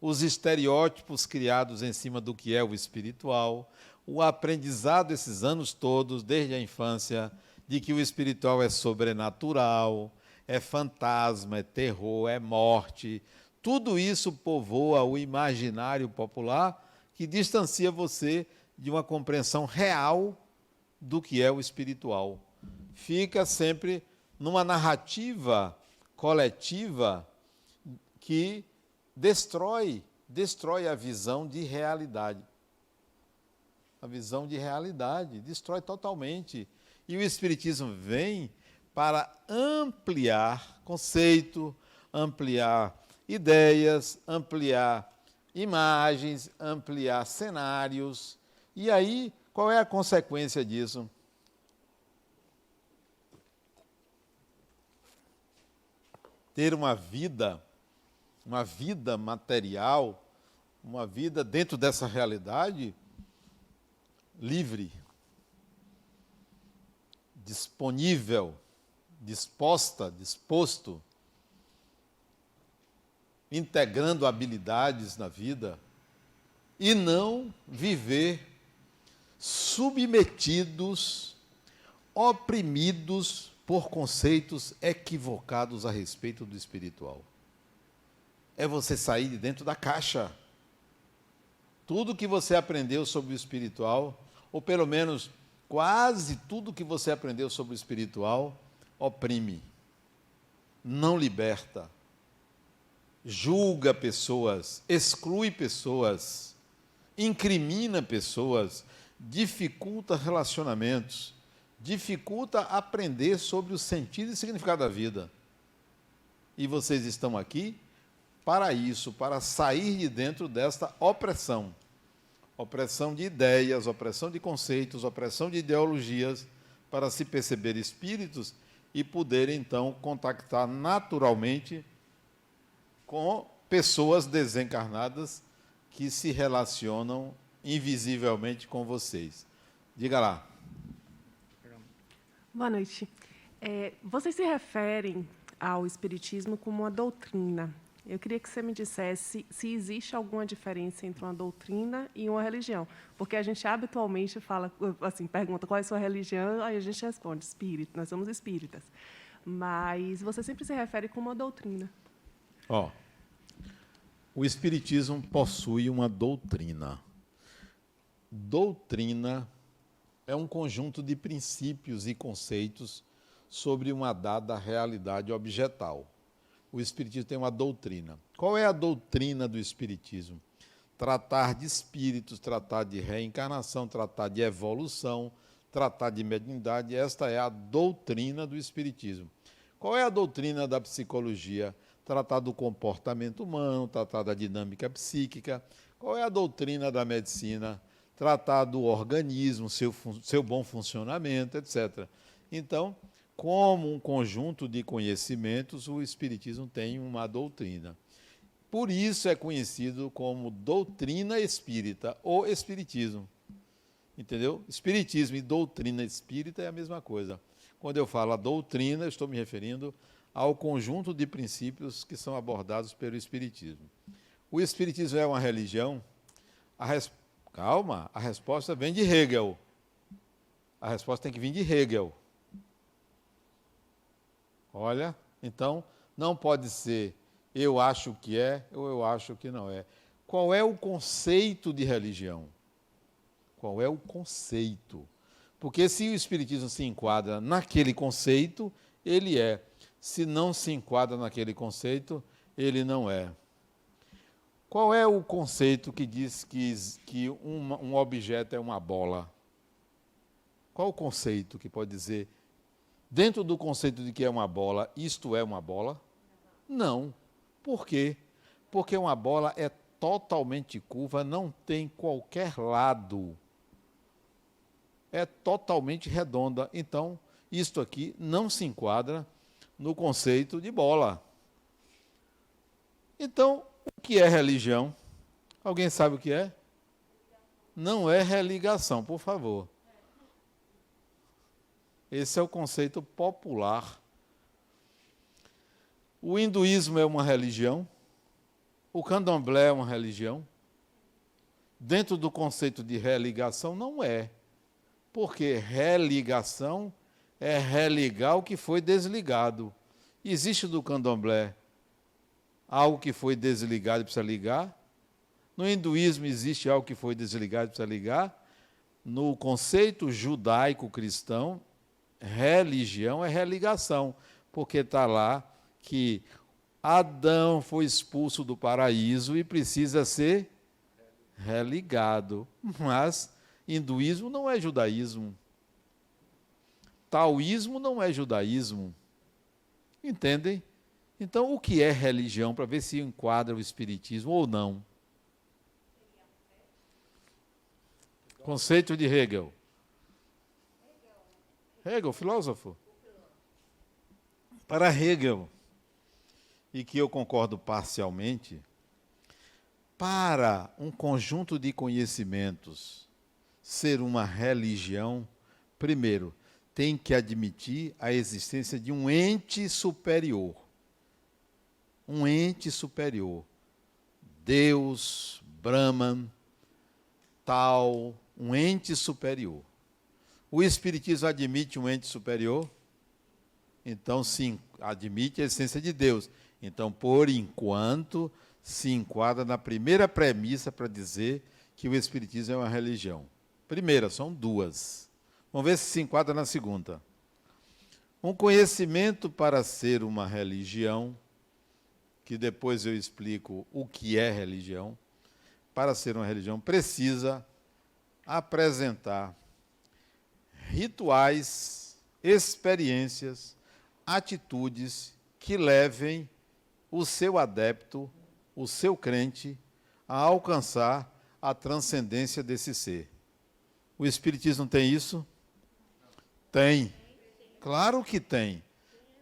os estereótipos criados em cima do que é o espiritual, o aprendizado esses anos todos, desde a infância, de que o espiritual é sobrenatural, é fantasma, é terror, é morte. Tudo isso povoa o imaginário popular que distancia você de uma compreensão real do que é o espiritual. Fica sempre numa narrativa coletiva que destrói a visão de realidade. A visão de realidade destrói totalmente. E o Espiritismo vem para ampliar conceito, ampliar ideias, ampliar imagens, ampliar cenários. E aí, qual é a consequência disso? Ter uma vida material uma vida dentro dessa realidade livre, disponível, disposta, disposto, integrando habilidades na vida, e não viver submetidos, oprimidos por conceitos equivocados a respeito do espiritual. É você sair de dentro da caixa. Tudo que você aprendeu sobre o espiritual, ou pelo menos quase tudo que você aprendeu sobre o espiritual, oprime, não liberta, julga pessoas, exclui pessoas, incrimina pessoas, dificulta relacionamentos, dificulta aprender sobre o sentido e significado da vida. E vocês estão aqui para isso, para sair de dentro desta opressão. Opressão de ideias, opressão de conceitos, opressão de ideologias, para se perceber espíritos e poder, então, contactar naturalmente com pessoas desencarnadas que se relacionam invisivelmente com vocês. Diga lá. Boa noite. Vocês se referem ao Espiritismo como uma doutrina. Eu queria que você me dissesse se existe alguma diferença entre uma doutrina e uma religião. Porque a gente habitualmente fala, assim, pergunta qual é a sua religião, aí a gente responde, espírita, nós somos espíritas. Mas você sempre se refere como uma doutrina. O Espiritismo possui uma doutrina. Doutrina é um conjunto de princípios e conceitos sobre uma dada realidade objetal. O Espiritismo tem uma doutrina. Qual é a doutrina do Espiritismo? Tratar de espíritos, tratar de reencarnação, tratar de evolução, tratar de mediunidade. Esta é a doutrina do Espiritismo. Qual é a doutrina da psicologia? Tratar do comportamento humano, tratar da dinâmica psíquica. Qual é a doutrina da medicina? Tratar do organismo, seu bom funcionamento, etc. Então, como um conjunto de conhecimentos, o Espiritismo tem uma doutrina. Por isso é conhecido como doutrina espírita, ou Espiritismo. Entendeu? Espiritismo e doutrina espírita é a mesma coisa. Quando eu falo a doutrina, eu estou me referindo ao conjunto de princípios que são abordados pelo Espiritismo. O Espiritismo é uma religião? Calma, a resposta vem de Hegel. A resposta tem que vir de Hegel. Olha, então, não pode ser eu acho que é ou eu acho que não é. Qual é o conceito de religião? Qual é o conceito? Porque se o Espiritismo se enquadra naquele conceito, ele é. Se não se enquadra naquele conceito, ele não é. Qual é o conceito que diz que um objeto é uma bola? Qual o conceito que pode dizer, dentro do conceito de que é uma bola, isto é uma bola? Não. Por quê? Porque uma bola é totalmente curva, não tem qualquer lado. É totalmente redonda. Então, isto aqui não se enquadra no conceito de bola. Então, o que é religião? Alguém sabe o que é? Não é religação, por favor. Esse é o conceito popular. O hinduísmo é uma religião. O candomblé é uma religião. Dentro do conceito de religação, não é. Porque religação é religar o que foi desligado. Existe do candomblé algo que foi desligado e precisa ligar? No hinduísmo existe algo que foi desligado e precisa ligar? No conceito judaico-cristão, religião é religação, porque está lá que Adão foi expulso do paraíso e precisa ser religado. Mas hinduísmo não é judaísmo. Taoísmo não é judaísmo. Entendem? Então, o que é religião, para ver se enquadra o espiritismo ou não? Conceito de Hegel. Hegel, filósofo. Para Hegel, e que eu concordo parcialmente, Para um conjunto de conhecimentos ser uma religião, primeiro, tem que admitir a existência de um ente superior. Um ente superior. Deus, Brahman, tal, um ente superior. O Espiritismo admite um ente superior? Então, sim, admite a essência de Deus. Então, por enquanto, se enquadra na primeira premissa para dizer que o Espiritismo é uma religião. Primeira, são duas. Vamos ver se enquadra na segunda. Um conhecimento para ser uma religião, que depois eu explico o que é religião, para ser uma religião precisa apresentar rituais, experiências, atitudes que levem o seu adepto, o seu crente, a alcançar a transcendência desse ser. O Espiritismo tem isso? Tem. Claro que tem.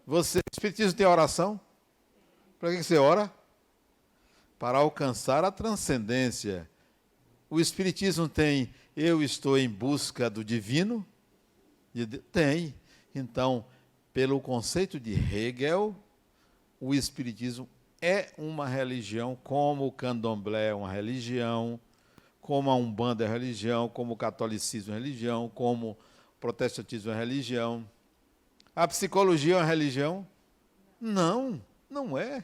O Espiritismo tem oração? Para que você ora? Para alcançar a transcendência. O Espiritismo tem, eu estou em busca do divino? Tem. Então, pelo conceito de Hegel, o Espiritismo é uma religião, como o Candomblé é uma religião, como a Umbanda é religião, como o catolicismo é religião, como o protestantismo é religião. A psicologia é uma religião? Não, não é.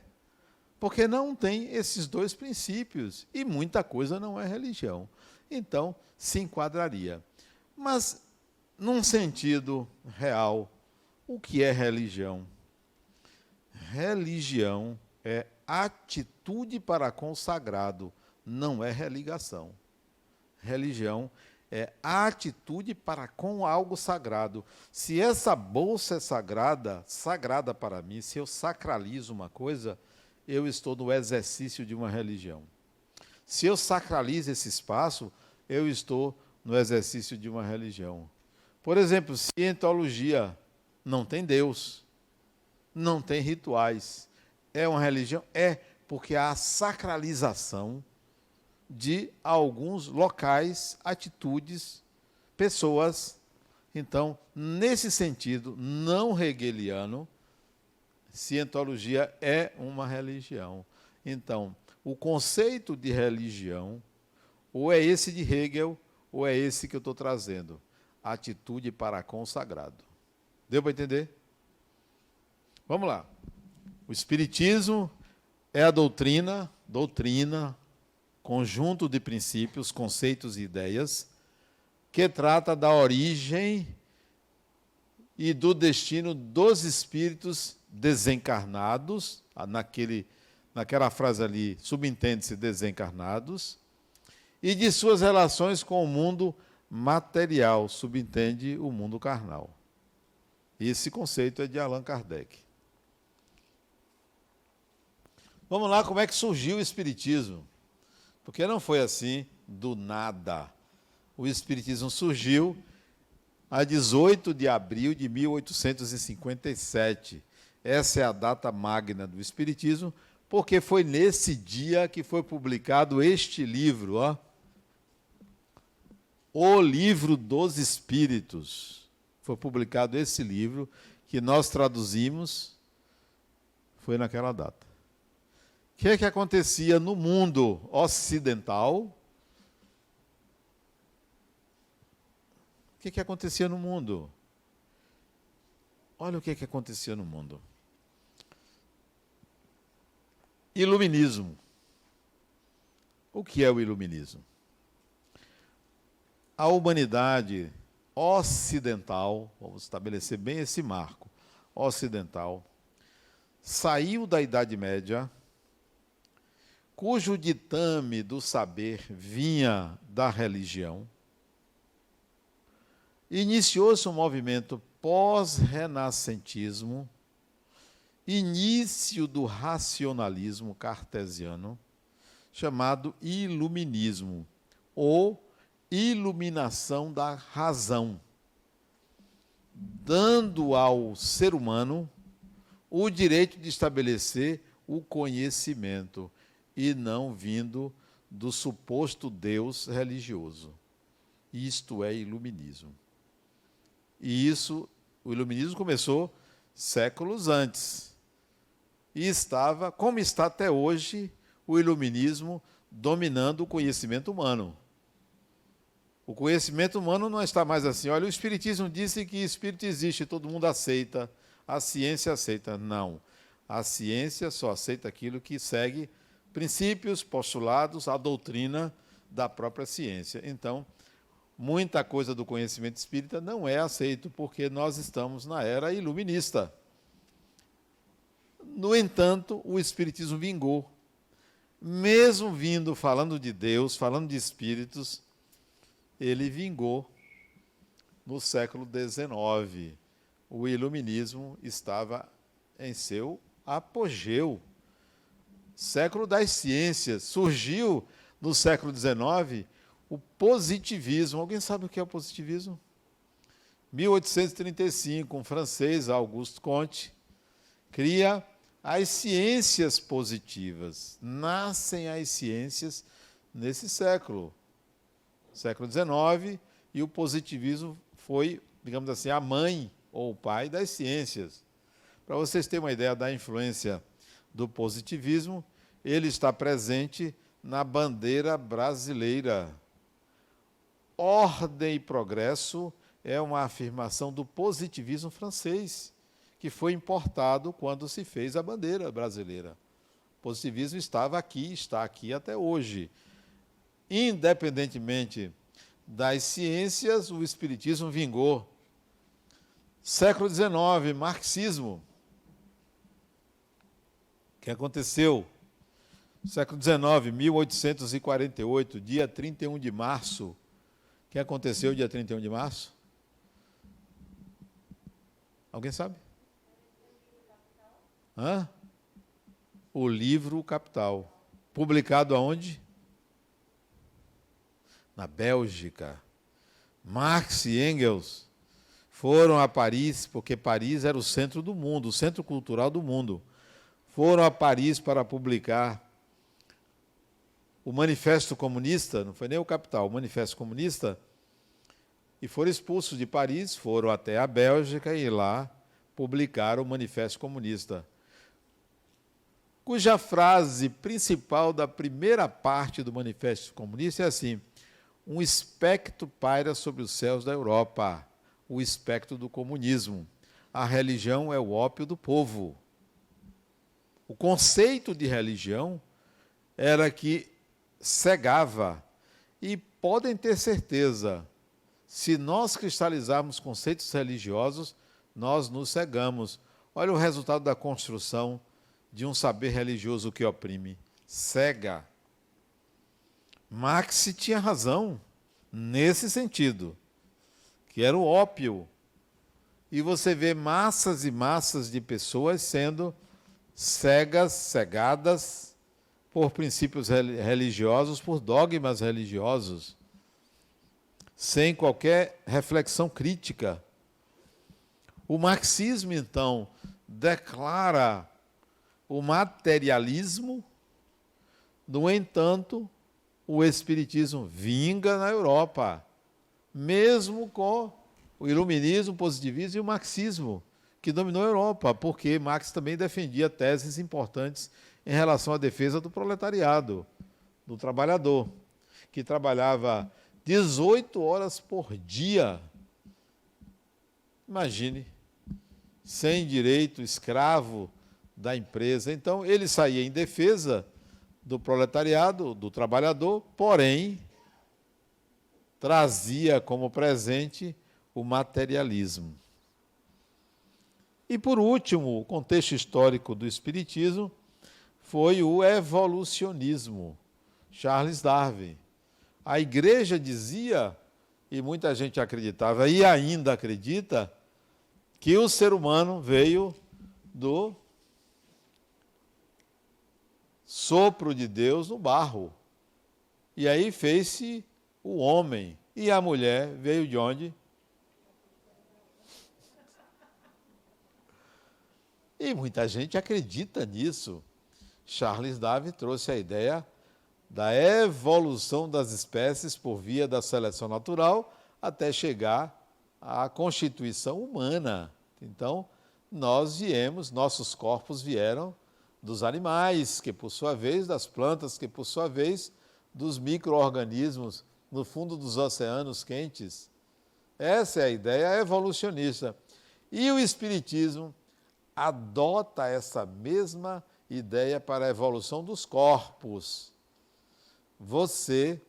Porque não tem esses dois princípios. E muita coisa não é religião. Então, se enquadraria. Mas, num sentido real, o que é religião? Religião é atitude para com o sagrado, não é religação. Religião é atitude para com algo sagrado. Se essa bolsa é sagrada, sagrada para mim, se eu sacralizo uma coisa, eu estou no exercício de uma religião. Se eu sacralizo esse espaço, eu estou no exercício de uma religião. Por exemplo, cientologia não tem Deus, não tem rituais. É uma religião? É, porque há a sacralização de alguns locais, atitudes, pessoas. Então, nesse sentido não hegeliano, cientologia é uma religião. Então, o conceito de religião, ou é esse de Hegel, ou é esse que eu estou trazendo. Atitude para com o sagrado. Deu para entender? Vamos lá. O Espiritismo é a doutrina, conjunto de princípios, conceitos e ideias, que trata da origem e do destino dos espíritos desencarnados, naquela frase ali, subentende-se desencarnados, e de suas relações com o mundo material, subentende o mundo carnal. Esse conceito é de Allan Kardec. Vamos lá, como é que surgiu o Espiritismo? Porque não foi assim do nada. O Espiritismo surgiu a 18 de abril de 1857. Essa é a data magna do Espiritismo, porque foi nesse dia que foi publicado este livro, ó, O Livro dos Espíritos. Foi publicado esse livro, que nós traduzimos, foi naquela data. O que é que acontecia no mundo ocidental? O que é que acontecia no mundo? Olha o que é que acontecia no mundo. Iluminismo. O que é o iluminismo? A humanidade ocidental, vamos estabelecer bem esse marco, ocidental, saiu da Idade Média, cujo ditame do saber vinha da religião, iniciou-se um movimento pós-renascentismo, início do racionalismo cartesiano, chamado iluminismo, ou iluminação da razão, dando ao ser humano o direito de estabelecer o conhecimento, e não vindo do suposto Deus religioso. Isto é iluminismo. E isso, o iluminismo começou séculos antes. E estava, como está até hoje, o iluminismo dominando o conhecimento humano. O conhecimento humano não está mais assim. Olha, o Espiritismo disse que espírito existe, todo mundo aceita. A ciência aceita. Não. A ciência só aceita aquilo que segue princípios, postulados, a doutrina da própria ciência. Então, muita coisa do conhecimento espírita não é aceito, porque nós estamos na era iluminista. No entanto, o Espiritismo vingou. Mesmo vindo falando de Deus, falando de espíritos, ele vingou no século XIX. O iluminismo estava em seu apogeu. Século das ciências. Surgiu no século XIX o positivismo. Alguém sabe o que é o positivismo? 1835, um francês, Auguste Comte, cria as ciências positivas. Nascem as ciências nesse século. Século XIX, e o positivismo foi, digamos assim, a mãe ou o pai das ciências. Para vocês terem uma ideia da influência do positivismo, ele está presente na bandeira brasileira. Ordem e progresso é uma afirmação do positivismo francês, que foi importado quando se fez a bandeira brasileira. O positivismo estava aqui, está aqui até hoje. Independentemente das ciências, o espiritismo vingou. Século XIX, marxismo. O que aconteceu? Século XIX, 1848, dia 31 de março. O que aconteceu dia 31 de março? Alguém sabe? O livro Capital. Publicado aonde? Na Bélgica. Marx e Engels foram a Paris, porque Paris era o centro do mundo, o centro cultural do mundo. Foram a Paris para publicar o Manifesto Comunista, não foi nem o Capital, o Manifesto Comunista, e foram expulsos de Paris, foram até a Bélgica e lá publicaram o Manifesto Comunista, cuja frase principal da primeira parte do Manifesto Comunista é assim: um espectro paira sobre os céus da Europa, o espectro do comunismo. A religião é o ópio do povo. O conceito de religião era que cegava. E podem ter certeza, se nós cristalizarmos conceitos religiosos, nós nos cegamos. Olha o resultado da construção de um saber religioso que oprime. Cega. Marx tinha razão nesse sentido, que era o ópio. E você vê massas e massas de pessoas sendo cegas, cegadas por princípios religiosos, por dogmas religiosos, sem qualquer reflexão crítica. O marxismo, então, declara o materialismo. No entanto, o espiritismo vinga na Europa, mesmo com o iluminismo, o positivismo e o marxismo, que dominou a Europa, porque Marx também defendia teses importantes em relação à defesa do proletariado, do trabalhador, que trabalhava 18 horas por dia. Imagine, sem direito, escravo da empresa. Então, ele saía em defesa do proletariado, do trabalhador, porém, trazia como presente o materialismo. E, por último, o contexto histórico do espiritismo foi o evolucionismo. Charles Darwin. A igreja dizia, e muita gente acreditava, e ainda acredita, que o ser humano veio do sopro de Deus no barro. E aí fez-se o homem. E a mulher veio de onde? E muita gente acredita nisso. Charles Darwin trouxe a ideia da evolução das espécies por via da seleção natural até chegar à constituição humana. Então, nossos corpos vieram dos animais, que por sua vez, das plantas, que por sua vez, dos micro-organismos no fundo dos oceanos quentes. Essa é a ideia evolucionista. E o Espiritismo adota essa mesma ideia para a evolução dos corpos. Você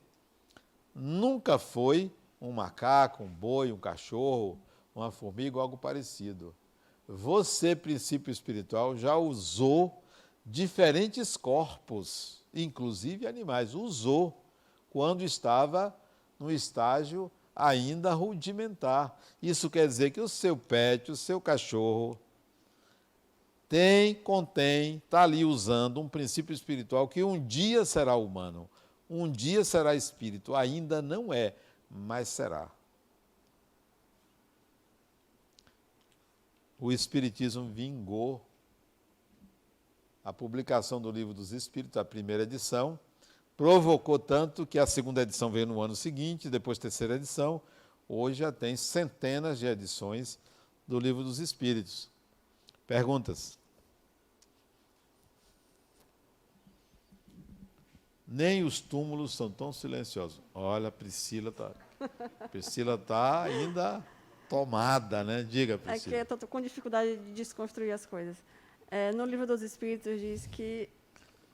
nunca foi um macaco, um boi, um cachorro, uma formiga ou algo parecido. Você, princípio espiritual, já usou diferentes corpos, inclusive animais. Usou quando estava no estágio ainda rudimentar. Isso quer dizer que o seu pet, o seu cachorro, está ali usando um princípio espiritual que um dia será humano, um dia será espírito. Ainda não é, mas será. O Espiritismo vingou a publicação do Livro dos Espíritos, a primeira edição, provocou tanto que a segunda edição veio no ano seguinte, depois a terceira edição. Hoje já tem centenas de edições do Livro dos Espíritos. Perguntas? Nem os túmulos são tão silenciosos. Olha, a Priscila está ainda tomada, né? Diga, Priscila. É que eu estou com dificuldade de desconstruir as coisas. No Livro dos Espíritos diz que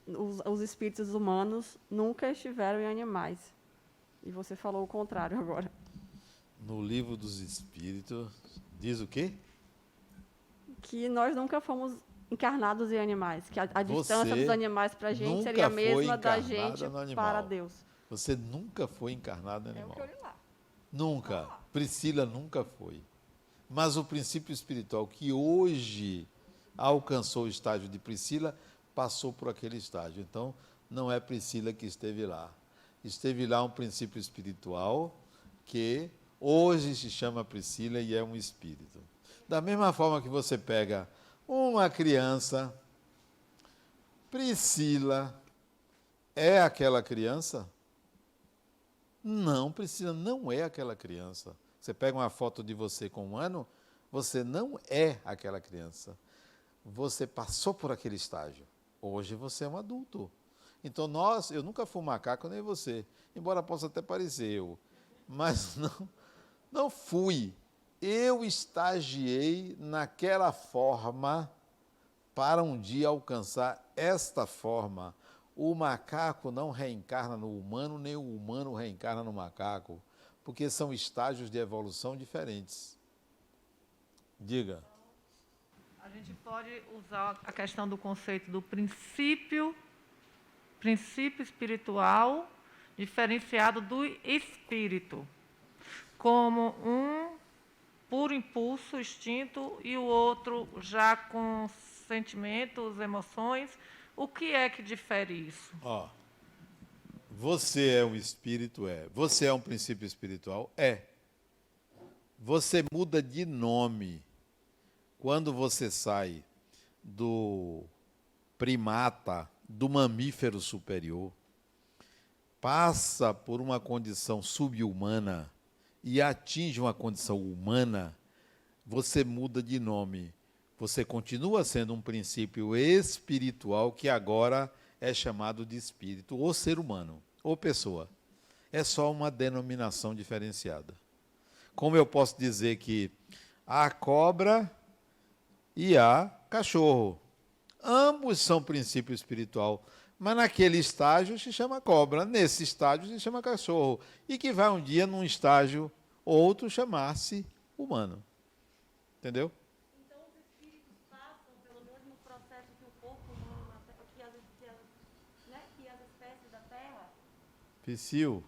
os espíritos humanos nunca estiveram em animais. E você falou o contrário agora. No Livro dos Espíritos diz o quê? Que nós nunca fomos encarnados em animais. Que a distância dos animais para a gente seria a mesma da gente para Deus. Você nunca foi encarnado em animal. É o que eu li lá. Nunca. Priscila nunca foi. Mas o princípio espiritual que hoje alcançou o estágio de Priscila, passou por aquele estágio. Então, não é Priscila que esteve lá. Esteve lá um princípio espiritual que hoje se chama Priscila e é um espírito. Da mesma forma que você pega uma criança, Priscila é aquela criança? Não, Priscila não é aquela criança. Você pega uma foto de você com 1 ano, você não é aquela criança. Você passou por aquele estágio. Hoje você é um adulto. Então eu nunca fui um macaco, nem você. Embora possa até parecer eu. Mas não fui. Eu estagiei naquela forma para um dia alcançar esta forma. O macaco não reencarna no humano, nem o humano reencarna no macaco, porque são estágios de evolução diferentes. Diga. A gente pode usar a questão do conceito do princípio espiritual diferenciado do espírito, como um puro impulso, instinto, e o outro já com sentimentos, emoções. O que é que difere isso? Você é um espírito? Você é um princípio espiritual? Você muda de nome. Quando você sai do primata, do mamífero superior, passa por uma condição subhumana e atinge uma condição humana, você muda de nome. Você continua sendo um princípio espiritual que agora é chamado de espírito, ou ser humano, ou pessoa. É só uma denominação diferenciada. Como eu posso dizer que há cobra e há cachorro. Ambos são princípio espiritual, mas naquele estágio se chama cobra, nesse estágio se chama cachorro, e que vai um dia num estágio outro chamar-se humano. Entendeu? Então os espíritos passam pelo mesmo processo que o corpo humano, que as espécies da Terra? Psyu,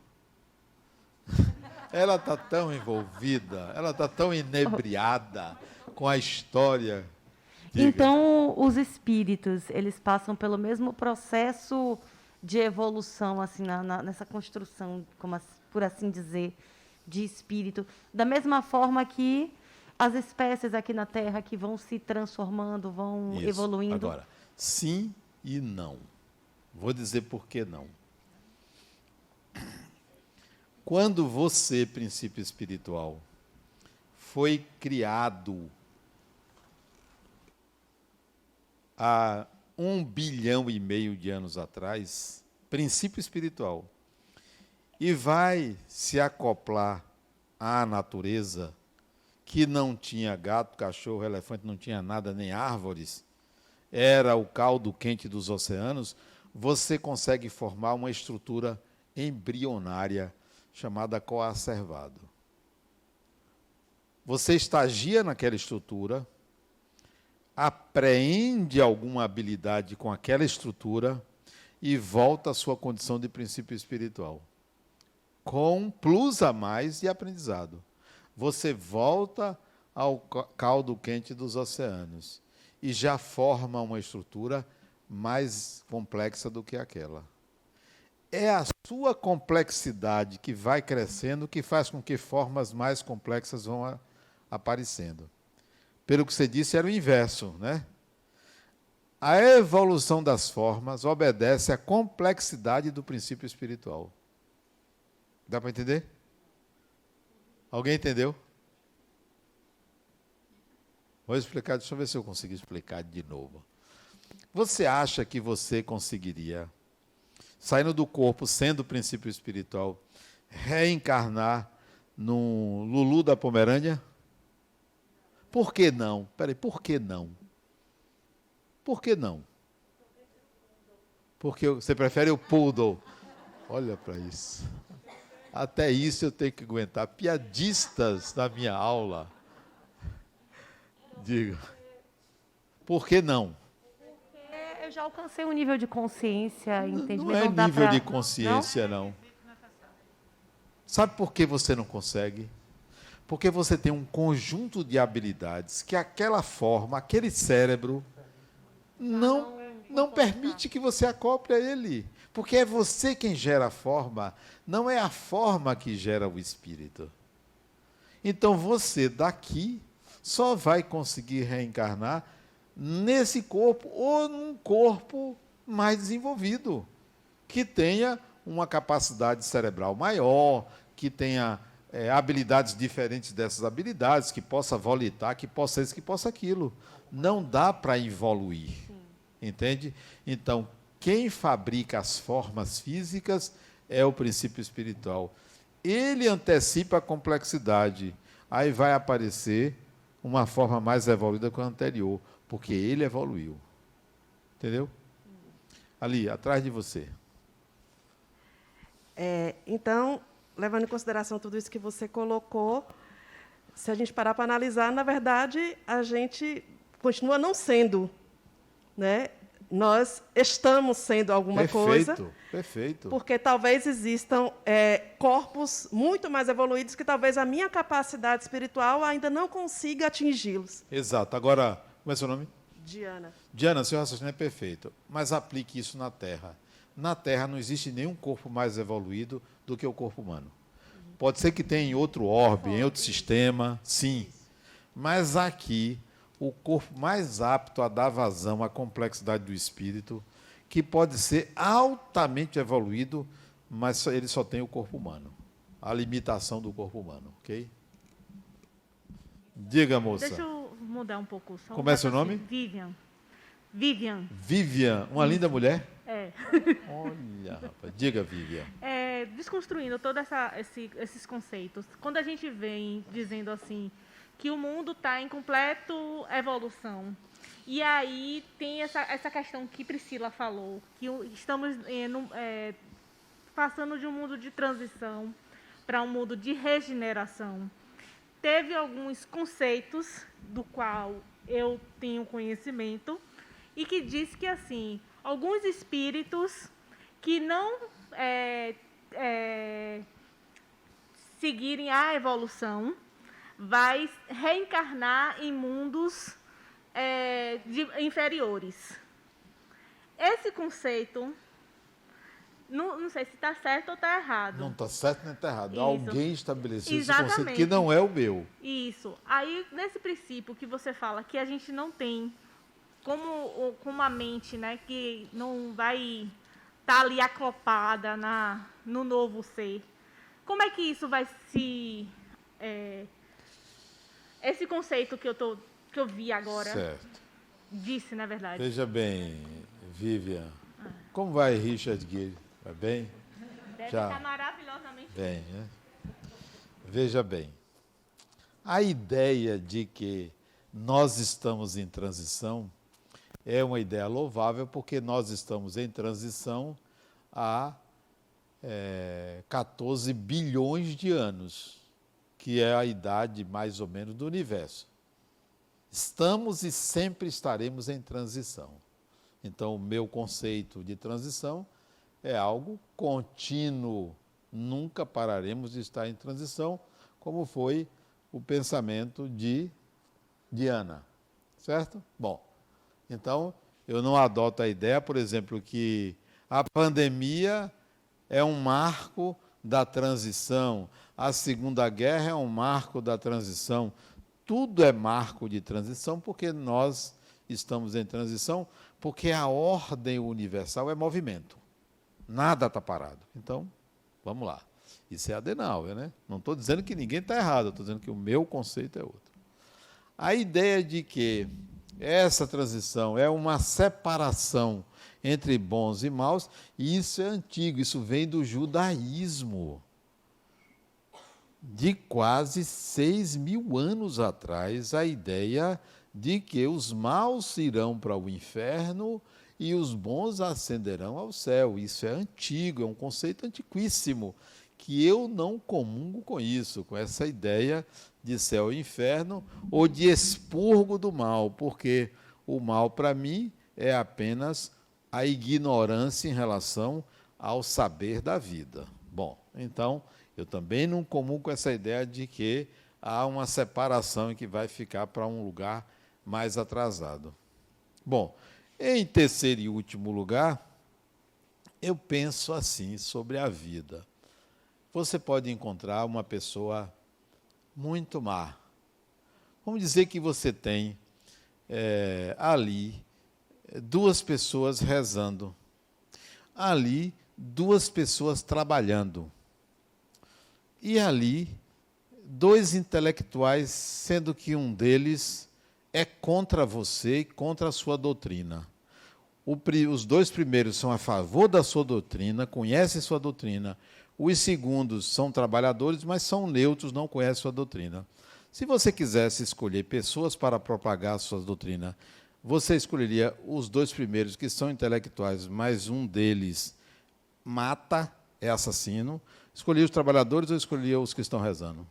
ela está tão envolvida, ela está tão inebriada com a história. Diga. Então, os espíritos, eles passam pelo mesmo processo de evolução, assim, nessa construção, por assim dizer, de espírito, da mesma forma que as espécies aqui na Terra que vão se transformando, vão evoluindo. Agora, sim e não. Vou dizer por que não. Quando você, princípio espiritual, foi criado há 1,5 bilhão de anos atrás, princípio espiritual, e vai se acoplar à natureza, que não tinha gato, cachorro, elefante, não tinha nada, nem árvores, era o caldo quente dos oceanos, você consegue formar uma estrutura embrionária chamada coacervado. Você estagia naquela estrutura, apreende alguma habilidade com aquela estrutura e volta à sua condição de princípio espiritual, com um plus a mais de aprendizado. Você volta ao caldo quente dos oceanos e já forma uma estrutura mais complexa do que aquela. É a sua complexidade que vai crescendo que faz com que formas mais complexas vão aparecendo. Pelo que você disse, era o inverso, né? A evolução das formas obedece à complexidade do princípio espiritual. Dá para entender? Alguém entendeu? Vou explicar, deixa eu ver se eu consigo explicar de novo. Você acha que você conseguiria, saindo do corpo, sendo o princípio espiritual, reencarnar no Lulu da Pomerânia? Por que não? Peraí, por que não? Por que não? Porque você prefere o poodle. Olha para isso. Até isso eu tenho que aguentar. Piadistas na minha aula. Diga. Por que não? Porque eu já alcancei um nível de consciência, entendimento. Não é nível de consciência, não. Sabe por que você não consegue? Porque você tem um conjunto de habilidades que aquela forma, aquele cérebro, não permite que você acople a ele. Porque é você quem gera a forma, não é a forma que gera o espírito. Então você daqui só vai conseguir reencarnar nesse corpo ou num corpo mais desenvolvido, que tenha uma capacidade cerebral maior, que tenha habilidades diferentes dessas habilidades, que possa volitar, que possa isso, que possa aquilo. Não dá para evoluir. Sim. Entende? Então, quem fabrica as formas físicas é o princípio espiritual. Ele antecipa a complexidade. Aí vai aparecer uma forma mais evoluída que a anterior, porque ele evoluiu. Entendeu? Ali, atrás de você. Então, levando em consideração tudo isso que você colocou, se a gente parar para analisar, na verdade, a gente continua não sendo, né? Nós estamos sendo alguma coisa. Perfeito. Porque talvez existam corpos muito mais evoluídos que talvez a minha capacidade espiritual ainda não consiga atingi-los. Exato. Agora, como é seu nome? Diana. Diana, seu raciocínio é perfeito, mas aplique isso na Terra. Na Terra não existe nenhum corpo mais evoluído do que o corpo humano. Pode ser que tenha em outro orbe, em outro sistema, sim. Mas aqui, o corpo mais apto a dar vazão à complexidade do espírito, que pode ser altamente evoluído, mas ele só tem o corpo humano. A limitação do corpo humano, ok? Diga, moça. Deixa eu mudar um pouco. Como é seu nome? Vivian. Vivian, uma linda mulher? É. Olha, rapaz. Diga, Vivian. Desconstruindo todos esses conceitos. Quando a gente vem dizendo assim que o mundo está em completa evolução, e aí tem essa questão que Priscila falou, que estamos passando de um mundo de transição para um mundo de regeneração. Teve alguns conceitos do qual eu tenho conhecimento e que diz que, assim, alguns espíritos que não seguirem a evolução vai reencarnar em mundos inferiores. Esse conceito, não sei se está certo ou está errado. Não está certo nem está errado. Isso. Alguém estabeleceu Exatamente. esse conceito que não é o meu. Isso. Aí, nesse princípio que você fala que a gente não tem como a mente, né, que não vai está ali acoplada no novo ser. Como é que isso vai se... esse conceito que eu vi agora, Certo. disse, na verdade. Veja bem, Vivian. Como vai Richard Gere? Vai bem? Deve Já. estar maravilhosamente Bem, né? Veja bem. A ideia de que nós estamos em transição é uma ideia louvável, porque nós estamos em transição há 14 bilhões de anos, que é a idade mais ou menos do universo. Estamos e sempre estaremos em transição. Então, o meu conceito de transição é algo contínuo. Nunca pararemos de estar em transição, como foi o pensamento de Diana. Certo? Bom, então, eu não adoto a ideia, por exemplo, que a pandemia é um marco da transição, a Segunda Guerra é um marco da transição. Tudo é marco de transição porque nós estamos em transição, porque a ordem universal é movimento. Nada está parado. Então, vamos lá. Isso é Adenauer, né? Não estou dizendo que ninguém está errado, estou dizendo que o meu conceito é outro. A ideia de que essa transição é uma separação entre bons e maus, isso é antigo, isso vem do judaísmo. De quase 6.000 anos atrás, a ideia de que os maus irão para o inferno e os bons ascenderão ao céu. Isso é antigo, é um conceito antiquíssimo, que eu não comungo com isso, com essa ideia de céu e inferno ou de expurgo do mal, porque o mal, para mim, é apenas a ignorância em relação ao saber da vida. Bom, então, eu também não comungo com essa ideia de que há uma separação e que vai ficar para um lugar mais atrasado. Bom, em terceiro e último lugar, eu penso assim sobre a vida. Você pode encontrar uma pessoa muito má. Vamos dizer que você tem ali 2 pessoas rezando, ali 2 pessoas trabalhando, e ali 2 intelectuais, sendo que um deles é contra você e contra a sua doutrina. Os 2 primeiros são a favor da sua doutrina, conhecem sua doutrina. Os segundos são trabalhadores, mas são neutros, não conhecem sua doutrina. Se você quisesse escolher pessoas para propagar a sua doutrina, você escolheria os 2 primeiros, que são intelectuais, mas um deles mata, é assassino. Escolheria os trabalhadores ou escolheria os que estão rezando?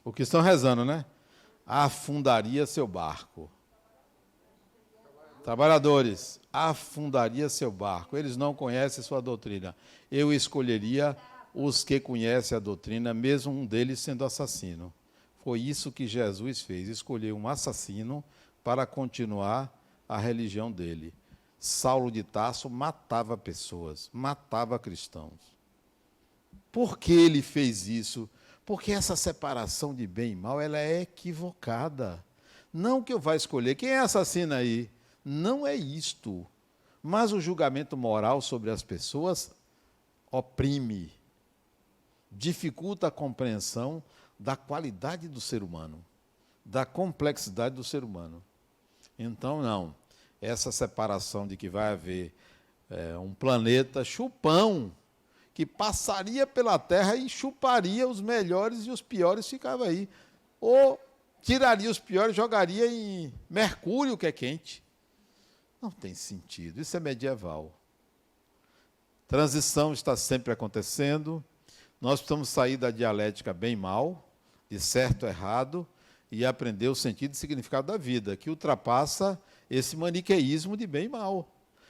Os que estão rezando, né? Afundaria seu barco. Trabalhadores, afundaria seu barco. Eles não conhecem sua doutrina. Eu escolheria os que conhecem a doutrina, mesmo um deles sendo assassino. Foi isso que Jesus fez, escolheu um assassino para continuar a religião dele. Saulo de Tarso matava pessoas, matava cristãos. Por que ele fez isso? Porque essa separação de bem e mal, ela é equivocada. Não que eu vá escolher quem é assassino aí. Não é isto. Mas o julgamento moral sobre as pessoas oprime, dificulta a compreensão da qualidade do ser humano, da complexidade do ser humano. Então, não. Essa separação de que vai haver um planeta chupão, que passaria pela Terra e chuparia os melhores e os piores ficava aí. Ou tiraria os piores e jogaria em Mercúrio, que é quente. Não tem sentido. Isso é medieval. Transição está sempre acontecendo. Nós precisamos sair da dialética bem e mal, de certo e errado, e aprender o sentido e significado da vida, que ultrapassa esse maniqueísmo de bem e mal.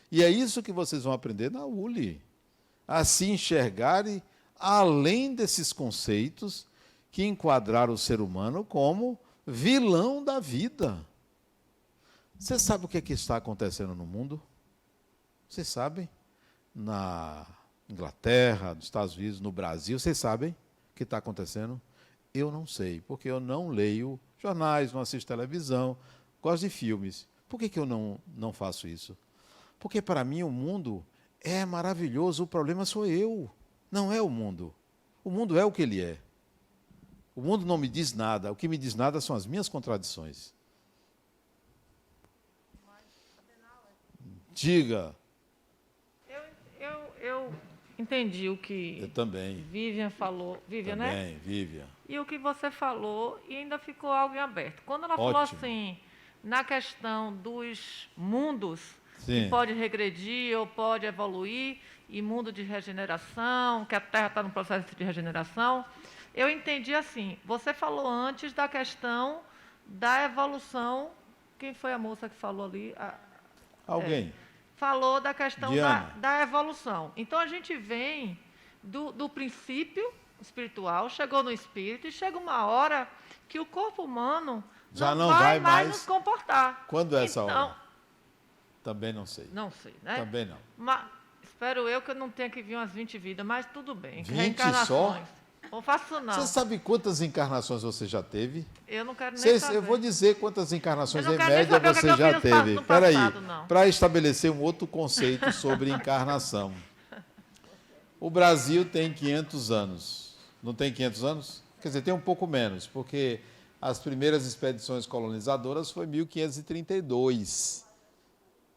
E é isso que vocês vão aprender na ULI. A se enxergarem além desses conceitos que enquadraram o ser humano como vilão da vida. Você sabe o que está acontecendo no mundo? Vocês sabem? Na Inglaterra, nos Estados Unidos, no Brasil, vocês sabem o que está acontecendo? Eu não sei, porque eu não leio jornais, não assisto televisão, gosto de filmes. Por que eu não faço isso? Porque para mim o mundo é maravilhoso, o problema sou eu, não é o mundo. O mundo é o que ele é. O mundo não me diz nada, o que me diz nada são as minhas contradições. Diga. Eu entendi o que Eu também. Vivian falou. Vivian, Também, né? Vivian. E o que você falou, e ainda ficou algo em aberto. Quando ela falou Ótimo. assim, na questão dos mundos, Sim. que pode regredir ou pode evoluir, e mundo de regeneração, que a Terra está no processo de regeneração, eu entendi assim, você falou antes da questão da evolução, quem foi a moça que falou ali? Alguém? Falou da questão Diana. da evolução. Então, a gente vem do princípio espiritual, chegou no espírito, e chega uma hora que o corpo humano Já não não vai mais mais. nos comportar. Quando é essa Então, hora? Também não sei. não sei, né? Também não. Mas, espero eu que eu não tenha que vir umas 20 vidas, mas tudo bem. 20 reencarnações. Não faço não. Você sabe quantas encarnações você já teve? Eu não quero nem saber. Eu vou dizer quantas encarnações Eu não em quero nem média saber o que você eu já fiz teve. no Espera aí, passado, não. para estabelecer um outro conceito sobre encarnação. O Brasil tem 500 anos. Não tem 500 anos? Quer dizer, tem um pouco menos, porque as primeiras expedições colonizadoras foi 1532.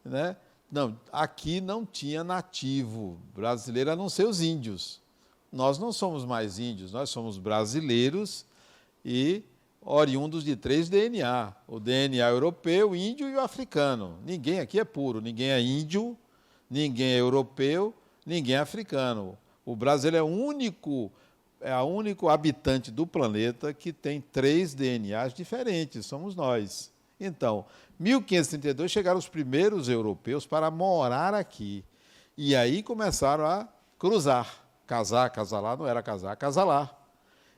Né? Não, aqui não tinha nativo brasileiro, a não ser os índios. Nós não somos mais índios, nós somos brasileiros e oriundos de 3 DNA. O DNA europeu, o índio e o africano. Ninguém aqui é puro, ninguém é índio, ninguém é europeu, ninguém é africano. O Brasil é o único habitante do planeta que tem 3 DNAs diferentes, somos nós. Então, 1532 chegaram os primeiros europeus para morar aqui. E aí começaram a cruzar. Casalar, não era casar, casalar.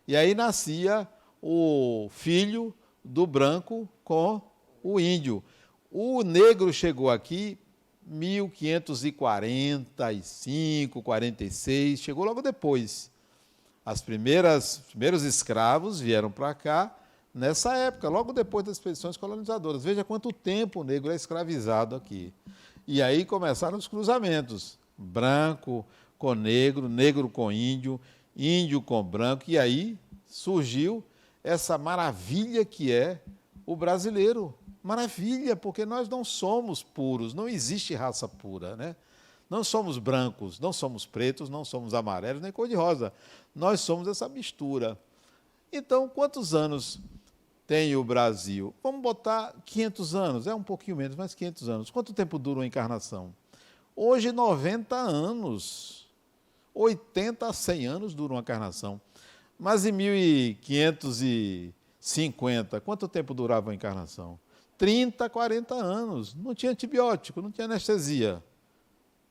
E aí nascia o filho do branco com o índio. O negro chegou aqui 1545, 46, chegou logo depois. Os primeiros escravos vieram para cá nessa época, logo depois das expedições colonizadoras. Veja quanto tempo o negro é escravizado aqui. E aí começaram os cruzamentos, branco com negro, negro com índio, índio com branco, e aí surgiu essa maravilha que é o brasileiro. Maravilha, porque nós não somos puros, não existe raça pura, né? Não somos brancos, não somos pretos, não somos amarelos, nem cor-de-rosa. Nós somos essa mistura. Então, quantos anos tem o Brasil? Vamos botar 500 anos, é um pouquinho menos, mas 500 anos. Quanto tempo dura uma encarnação? Hoje, 90 anos. 80 a 100 anos dura uma encarnação. Mas em 1550, quanto tempo durava a encarnação? 30, 40 anos. Não tinha antibiótico, não tinha anestesia.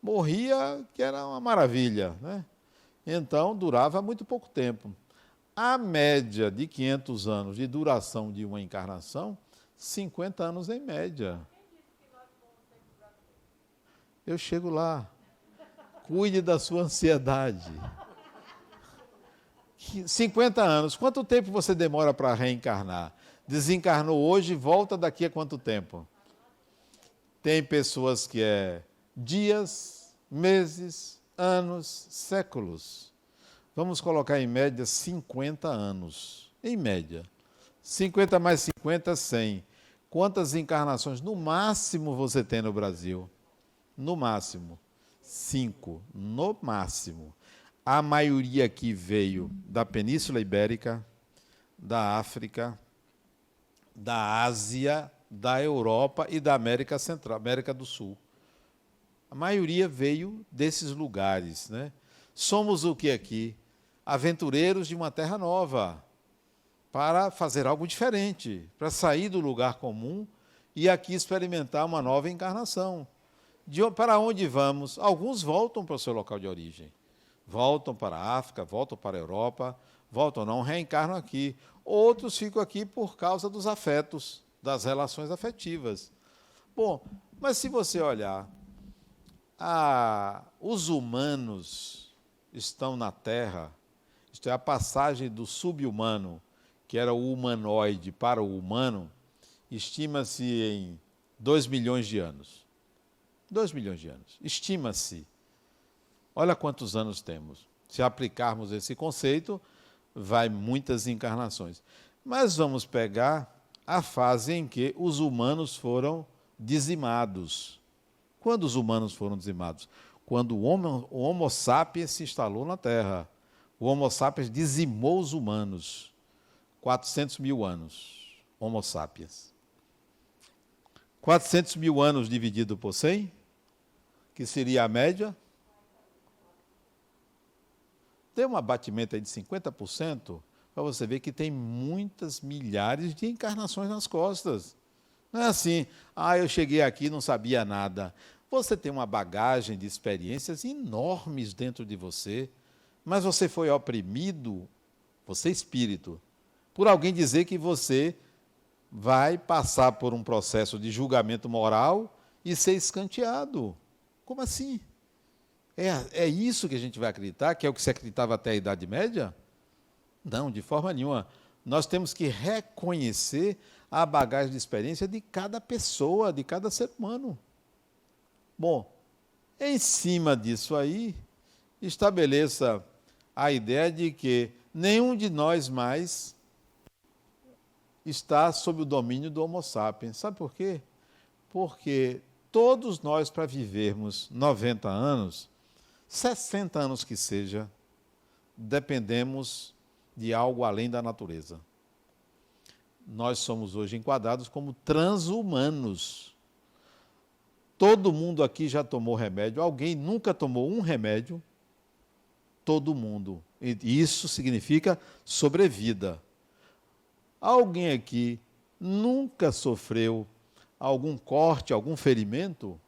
Morria, que era uma maravilha, né? Então, durava muito pouco tempo. A média de 500 anos de duração de uma encarnação, 50 anos em média. Eu chego lá. Cuide da sua ansiedade. 50 anos. Quanto tempo você demora para reencarnar? Desencarnou hoje, volta daqui a quanto tempo? Tem pessoas que é dias, meses, anos, séculos. Vamos colocar em média 50 anos. Em média. 50 mais 50, 100. Quantas encarnações no máximo você tem no Brasil? No máximo. 5, no máximo. A maioria aqui veio da Península Ibérica, da África, da Ásia, da Europa e da América Central, América do Sul. A maioria veio desses lugares, né? Somos o que aqui? Aventureiros de uma terra nova, para fazer algo diferente, para sair do lugar comum e aqui experimentar uma nova encarnação. Para onde vamos? Alguns voltam para o seu local de origem. Voltam para a África, voltam para a Europa, voltam não, reencarnam aqui. Outros ficam aqui por causa dos afetos, das relações afetivas. Bom, mas se você olhar, os humanos estão na Terra, isto é, a passagem do subhumano, que era o humanoide, para o humano, estima-se em 2 milhões de anos. 2 milhões de anos. Estima-se. Olha quantos anos temos. Se aplicarmos esse conceito, vai muitas encarnações. Mas vamos pegar a fase em que os humanos foram dizimados. Quando os humanos foram dizimados? Quando o Homo sapiens se instalou na Terra. O Homo sapiens dizimou os humanos. 400 mil anos. Homo sapiens. 400 mil anos dividido por 100, que seria a média. Tem um abatimento aí de 50%, para você ver que tem muitas milhares de encarnações nas costas. Não é assim, eu cheguei aqui e não sabia nada. Você tem uma bagagem de experiências enormes dentro de você, mas você foi oprimido, você espírito, por alguém dizer que você vai passar por um processo de julgamento moral e ser escanteado. Como assim? É isso que a gente vai acreditar, que é o que se acreditava até a Idade Média? Não, de forma nenhuma. Nós temos que reconhecer a bagagem de experiência de cada pessoa, de cada ser humano. Bom, em cima disso aí, estabeleça a ideia de que nenhum de nós mais está sob o domínio do Homo sapiens. Sabe por quê? Porque todos nós, para vivermos 90 anos, 60 anos que seja, dependemos de algo além da natureza. Nós somos hoje enquadrados como transhumanos. Todo mundo aqui já tomou remédio. Alguém nunca tomou um remédio? Todo mundo. E isso significa sobrevida. Alguém aqui nunca sofreu algum corte, algum ferimento?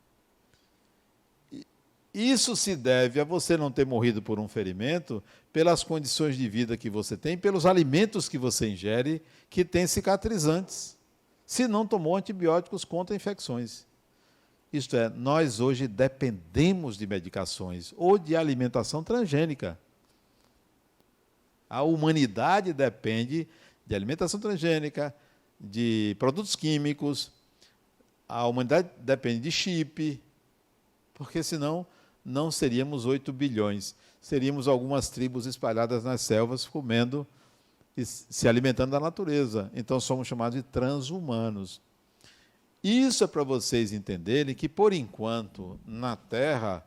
Isso se deve a você não ter morrido por um ferimento, pelas condições de vida que você tem, pelos alimentos que você ingere, que têm cicatrizantes, se não tomou antibióticos contra infecções. Isto é, nós hoje dependemos de medicações ou de alimentação transgênica. A humanidade depende de alimentação transgênica, de produtos químicos, a humanidade depende de chip, porque senão não seríamos 8 bilhões, seríamos algumas tribos espalhadas nas selvas comendo e se alimentando da natureza. Então somos chamados de transhumanos. Isso é para vocês entenderem que, por enquanto, na Terra,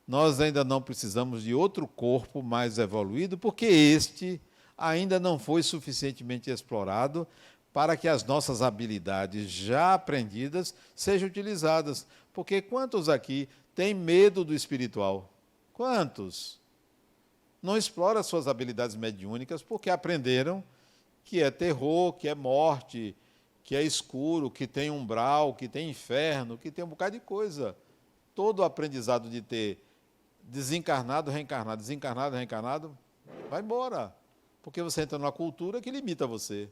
nós ainda não precisamos de outro corpo mais evoluído, porque este ainda não foi suficientemente explorado para que as nossas habilidades já aprendidas sejam utilizadas. Porque quantos aqui têm medo do espiritual? Quantos? Não exploram as suas habilidades mediúnicas porque aprenderam que é terror, que é morte, que é escuro, que tem umbral, que tem inferno, que tem um bocado de coisa. Todo o aprendizado de ter desencarnado, reencarnado, desencarnado, reencarnado, vai embora. Porque você entra numa cultura que limita você.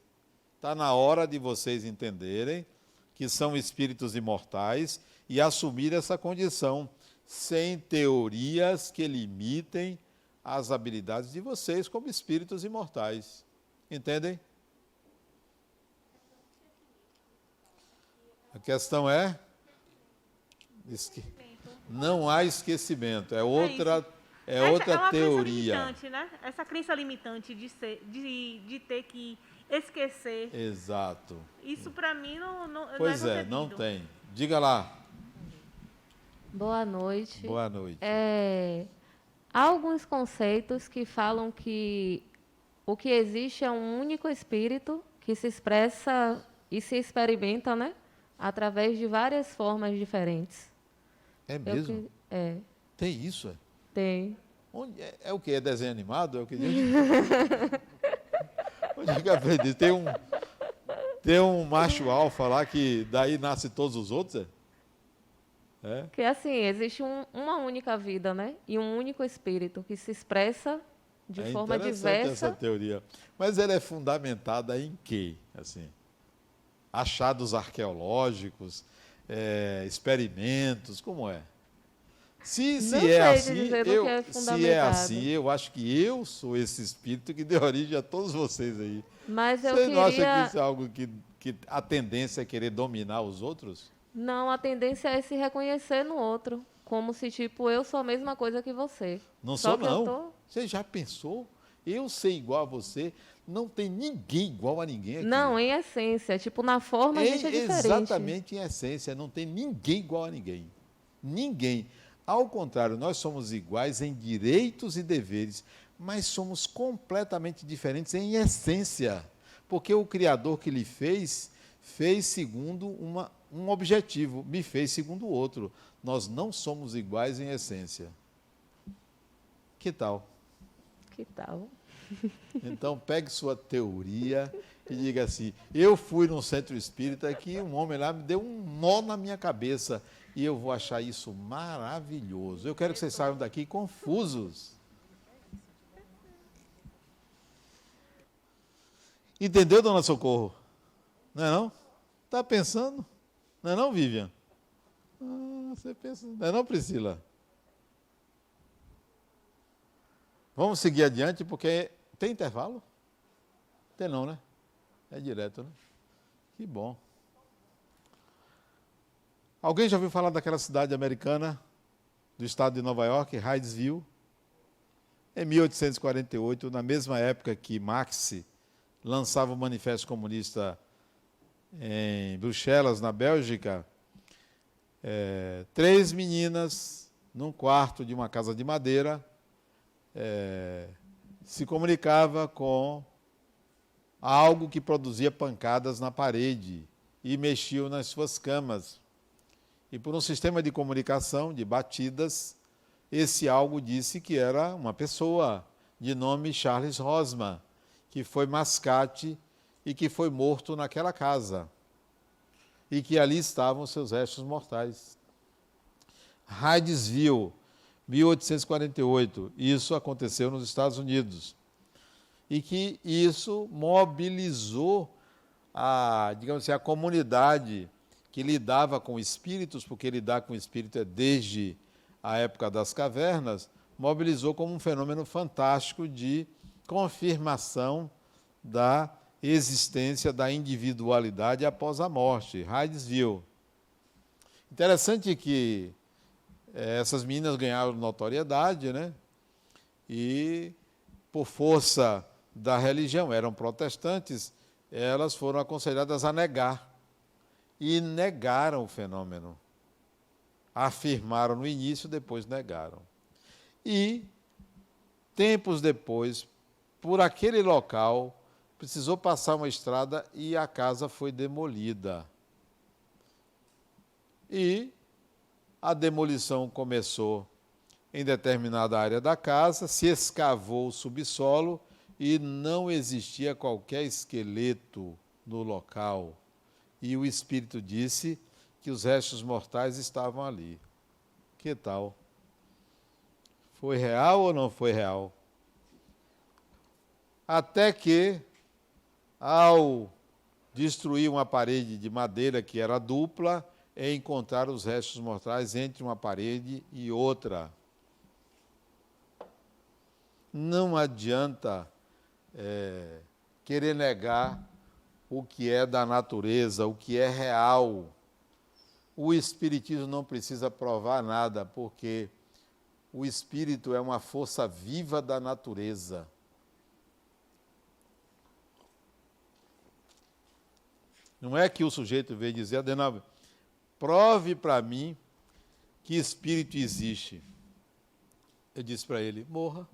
Está na hora de vocês entenderem que são espíritos imortais e assumir essa condição, sem teorias que limitem as habilidades de vocês como espíritos imortais. Entendem? A questão é, não há esquecimento, é outra uma teoria. Crença limitante, né? Essa crença limitante de ter que esquecer. Exato. Isso para mim não Pois é não tem. Diga lá. Boa noite. Boa noite. Há alguns conceitos que falam que o que existe é um único espírito que se expressa e se experimenta, né? Através de várias formas diferentes. É mesmo? Tem isso? Tem. É o que? É desenho animado? É o que? Onde é que aprendi? Tem um macho alfa lá que daí nasce todos os outros? Que assim, existe uma única vida, né? E um único espírito que se expressa de forma diversa. Essa teoria. Mas ela é fundamentada em quê? Assim, achados arqueológicos, experimentos, como é? Se é assim, eu acho que eu sou esse espírito que deu origem a todos vocês aí. Mas Você não acha que isso é algo que a tendência é querer dominar os outros? Não, a tendência é se reconhecer no outro, como se, tipo, eu sou a mesma coisa que você. Não Só sou, que eu não. tô- Você já pensou? Eu ser igual a você, não tem ninguém igual a ninguém aqui. Não, em essência. Tipo, na forma a gente é diferente. Exatamente em essência, não tem ninguém igual a ninguém. Ninguém. Ao contrário, nós somos iguais em direitos e deveres, mas somos completamente diferentes em essência. Porque o Criador que lhe fez, fez segundo um objetivo, me fez segundo o outro. Nós não somos iguais em essência. Que tal? Que tal? Então, pegue sua teoria e diga assim: eu fui num centro espírita que um homem lá me deu um nó na minha cabeça e eu vou achar isso maravilhoso. Eu quero que vocês saiam daqui confusos. Entendeu, dona Socorro? Não é não? Está pensando? Não é não, Vivian? Você pensa... Não é não, Priscila? Vamos seguir adiante, porque tem intervalo? Tem não, né? É direto, né? Que bom. Alguém já ouviu falar daquela cidade americana do estado de Nova York, Hydesville? Em 1848, na mesma época que Marx lançava o Manifesto Comunista em Bruxelas, na Bélgica, 3 meninas, num quarto de uma casa de madeira, se comunicava com algo que produzia pancadas na parede e mexiam nas suas camas. E por um sistema de comunicação, de batidas, esse algo disse que era uma pessoa de nome Charles Rosman, que foi mascate e que foi morto naquela casa. E que ali estavam seus restos mortais. Hydesville, 1848, isso aconteceu nos Estados Unidos. E que isso mobilizou digamos assim, a comunidade que lidava com espíritos, porque lidar com espírito é desde a época das cavernas, mobilizou como um fenômeno fantástico de confirmação da existência da individualidade após a morte. Hydesville. Interessante que essas meninas ganharam notoriedade, né? E, por força da religião, eram protestantes, elas foram aconselhadas a negar. E negaram o fenômeno. Afirmaram no início, depois negaram. E, tempos depois, por aquele local, precisou passar uma estrada e a casa foi demolida. E a demolição começou em determinada área da casa, se escavou o subsolo e não existia qualquer esqueleto no local. E o espírito disse que os restos mortais estavam ali. Que tal? Foi real ou não foi real? Até que, ao destruir uma parede de madeira que era dupla, encontraram os restos mortais entre uma parede e outra. Não adianta querer negar o que é da natureza, o que é real. O Espiritismo não precisa provar nada, porque o Espírito é uma força viva da natureza. Não é que o sujeito veio dizer: Adenauer, prove para mim que Espírito existe. Eu disse para ele: morra.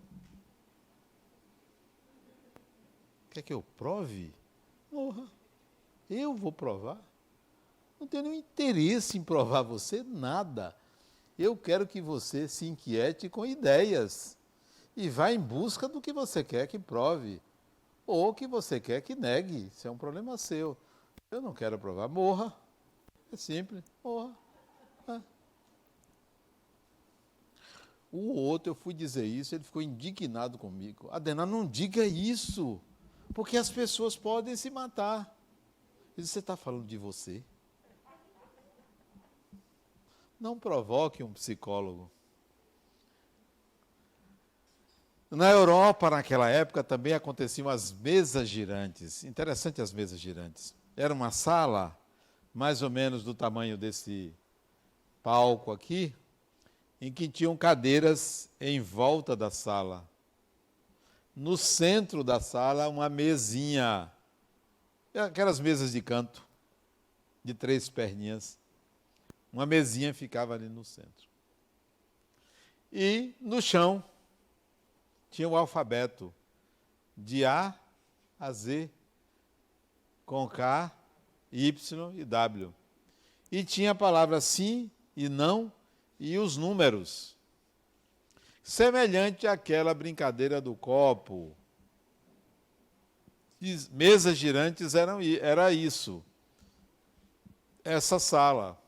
Quer que eu prove? Morra. Eu vou provar? Não tenho nenhum interesse em provar você nada. Eu quero que você se inquiete com ideias e vá em busca do que você quer que prove ou que você quer que negue. Isso é um problema seu. Eu não quero provar. Morra. É simples. Morra. O outro, eu fui dizer isso, ele ficou indignado comigo. Adenauer, não diga isso, porque as pessoas podem se matar. Ele disse: você está falando de você? Não provoque um psicólogo. Na Europa, naquela época, também aconteciam as mesas girantes. Interessante as mesas girantes. Era uma sala mais ou menos do tamanho desse palco aqui, em que tinham cadeiras em volta da sala. No centro da sala, uma mesinha, aquelas mesas de canto, de 3 perninhas. Uma mesinha ficava ali no centro. E no chão tinha o alfabeto de A a Z, com K, Y e W. E tinha a palavra sim e não e os números. Semelhante àquela brincadeira do copo. Mesas girantes era isso. Essa sala.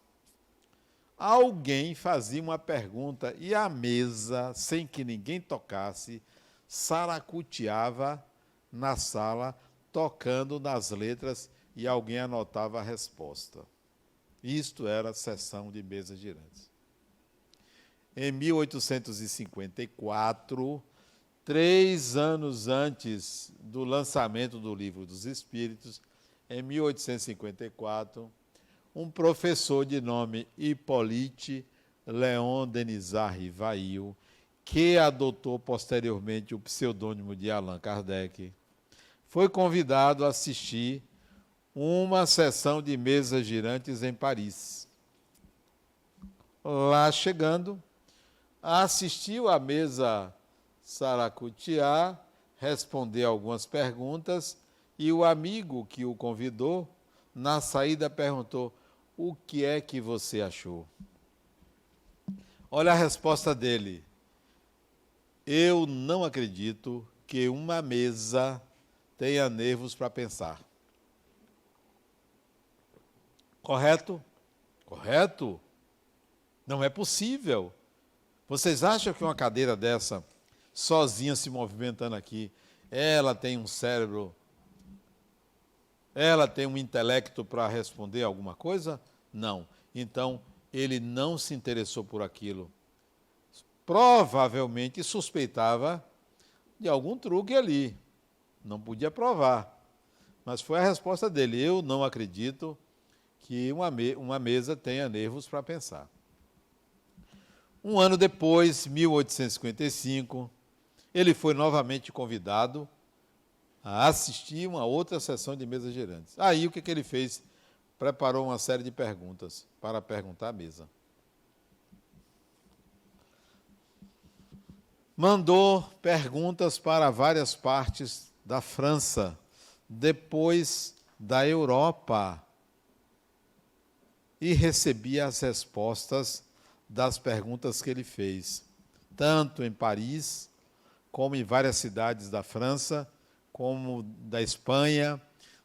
Alguém fazia uma pergunta e a mesa, sem que ninguém tocasse, saracoteava na sala, tocando nas letras, e alguém anotava a resposta. Isto era a sessão de mesas girantes. Em 1854, 3 anos antes do lançamento do Livro dos Espíritos, em 1854, um professor de nome Hippolyte Léon Denisard Rivail, que adotou posteriormente o pseudônimo de Allan Kardec, foi convidado a assistir uma sessão de mesas girantes em Paris. Lá chegando, assistiu à mesa saracotear, responder algumas perguntas, e o amigo que o convidou, na saída, perguntou: o que é que você achou? Olha a resposta dele: eu não acredito que uma mesa tenha nervos para pensar. Correto? Correto? Não é possível. Vocês acham que uma cadeira dessa, sozinha se movimentando aqui, ela tem um cérebro, ela tem um intelecto para responder alguma coisa? Não. Então, ele não se interessou por aquilo. Provavelmente suspeitava de algum truque ali. Não podia provar. Mas foi a resposta dele: eu não acredito que uma mesa tenha nervos para pensar. Um ano depois, 1855, ele foi novamente convidado a assistir uma outra sessão de mesas girantes. Aí o que ele fez? Preparou uma série de perguntas para perguntar à mesa. Mandou perguntas para várias partes da França, depois da Europa, e recebia as respostas das perguntas que ele fez, tanto em Paris, como em várias cidades da França, como da Espanha,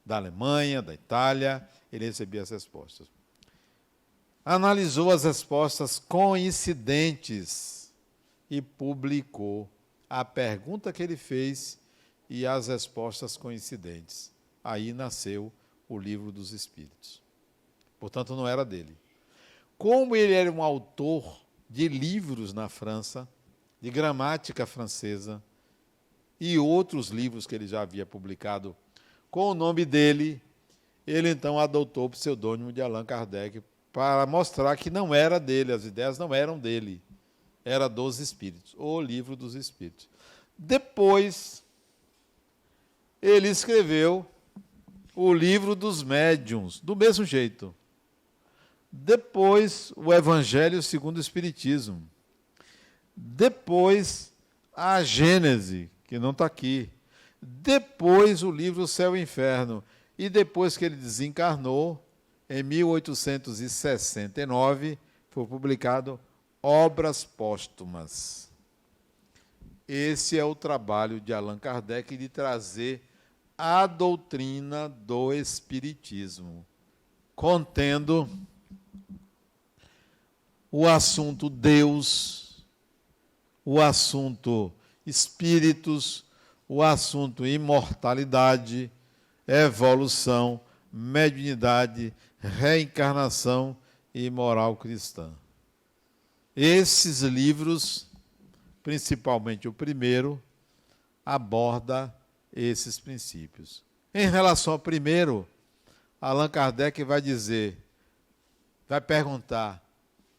da Alemanha, da Itália. Ele recebia as respostas. Analisou as respostas coincidentes e publicou a pergunta que ele fez e as respostas coincidentes. Aí nasceu o Livro dos Espíritos. Portanto, não era dele. Como ele era um autor de livros na França, de gramática francesa, e outros livros que ele já havia publicado com o nome dele, ele então adotou o pseudônimo de Allan Kardec para mostrar que não era dele, as ideias não eram dele, era dos Espíritos, o Livro dos Espíritos. Depois, ele escreveu o Livro dos Médiuns, do mesmo jeito. Depois, o Evangelho segundo o Espiritismo. Depois, a Gênese, que não está aqui. Depois, o livro Céu e Inferno. E depois que ele desencarnou, em 1869, foi publicado Obras Póstumas. Esse é o trabalho de Allan Kardec, de trazer a doutrina do Espiritismo, contendo o assunto Deus, o assunto espíritos, o assunto imortalidade, evolução, mediunidade, reencarnação e moral cristã. Esses livros, principalmente o primeiro, aborda esses princípios. Em relação ao primeiro, Allan Kardec vai dizer vai perguntar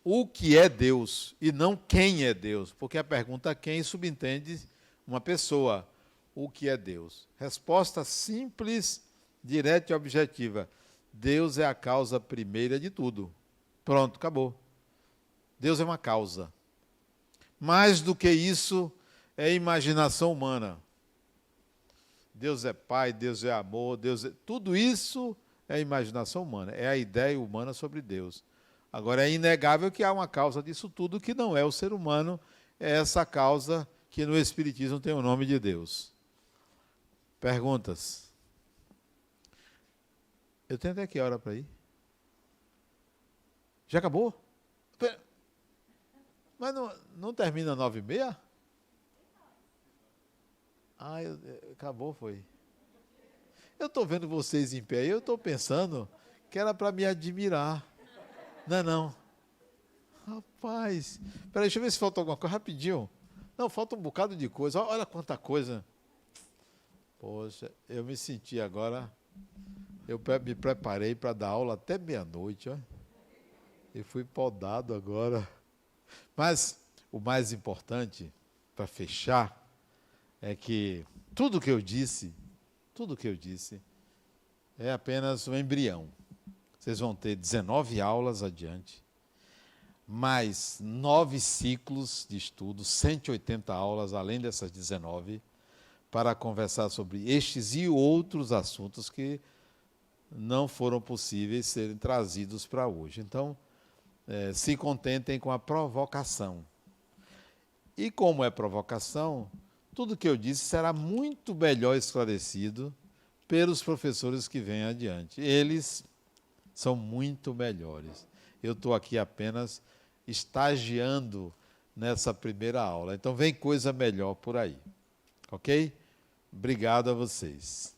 o que é Deus e não quem é Deus, porque a pergunta quem subentende uma pessoa. O que é Deus? Resposta simples, direta e objetiva. Deus é a causa primeira de tudo. Pronto, acabou. Deus é uma causa. Mais do que isso, é imaginação humana. Deus é Pai, Deus é amor, tudo isso é imaginação humana, é a ideia humana sobre Deus. Agora, é inegável que há uma causa disso tudo que não é o ser humano, é essa causa que no Espiritismo tem o nome de Deus. Perguntas? Eu tenho até que hora para ir? Já acabou? Mas não termina 9h30? Acabou, foi. Eu estou vendo vocês em pé e eu estou pensando que era para me admirar. Não é não? Rapaz, peraí, deixa eu ver se falta alguma coisa, rapidinho. Não, falta um bocado de coisa, olha quanta coisa. Poxa, eu me senti agora, eu me preparei para dar aula até meia-noite, ó. E fui podado agora. Mas o mais importante, para fechar, é que tudo que eu disse é apenas um embrião. Vocês vão ter 19 aulas adiante, mais 9 ciclos de estudo, 180 aulas, além dessas 19, para conversar sobre estes e outros assuntos que não foram possíveis serem trazidos para hoje. Então, se contentem com a provocação. E como é provocação, tudo que eu disse será muito melhor esclarecido pelos professores que vêm adiante. Eles são muito melhores. Eu estou aqui apenas estagiando nessa primeira aula. Então, vem coisa melhor por aí. Ok? Obrigado a vocês.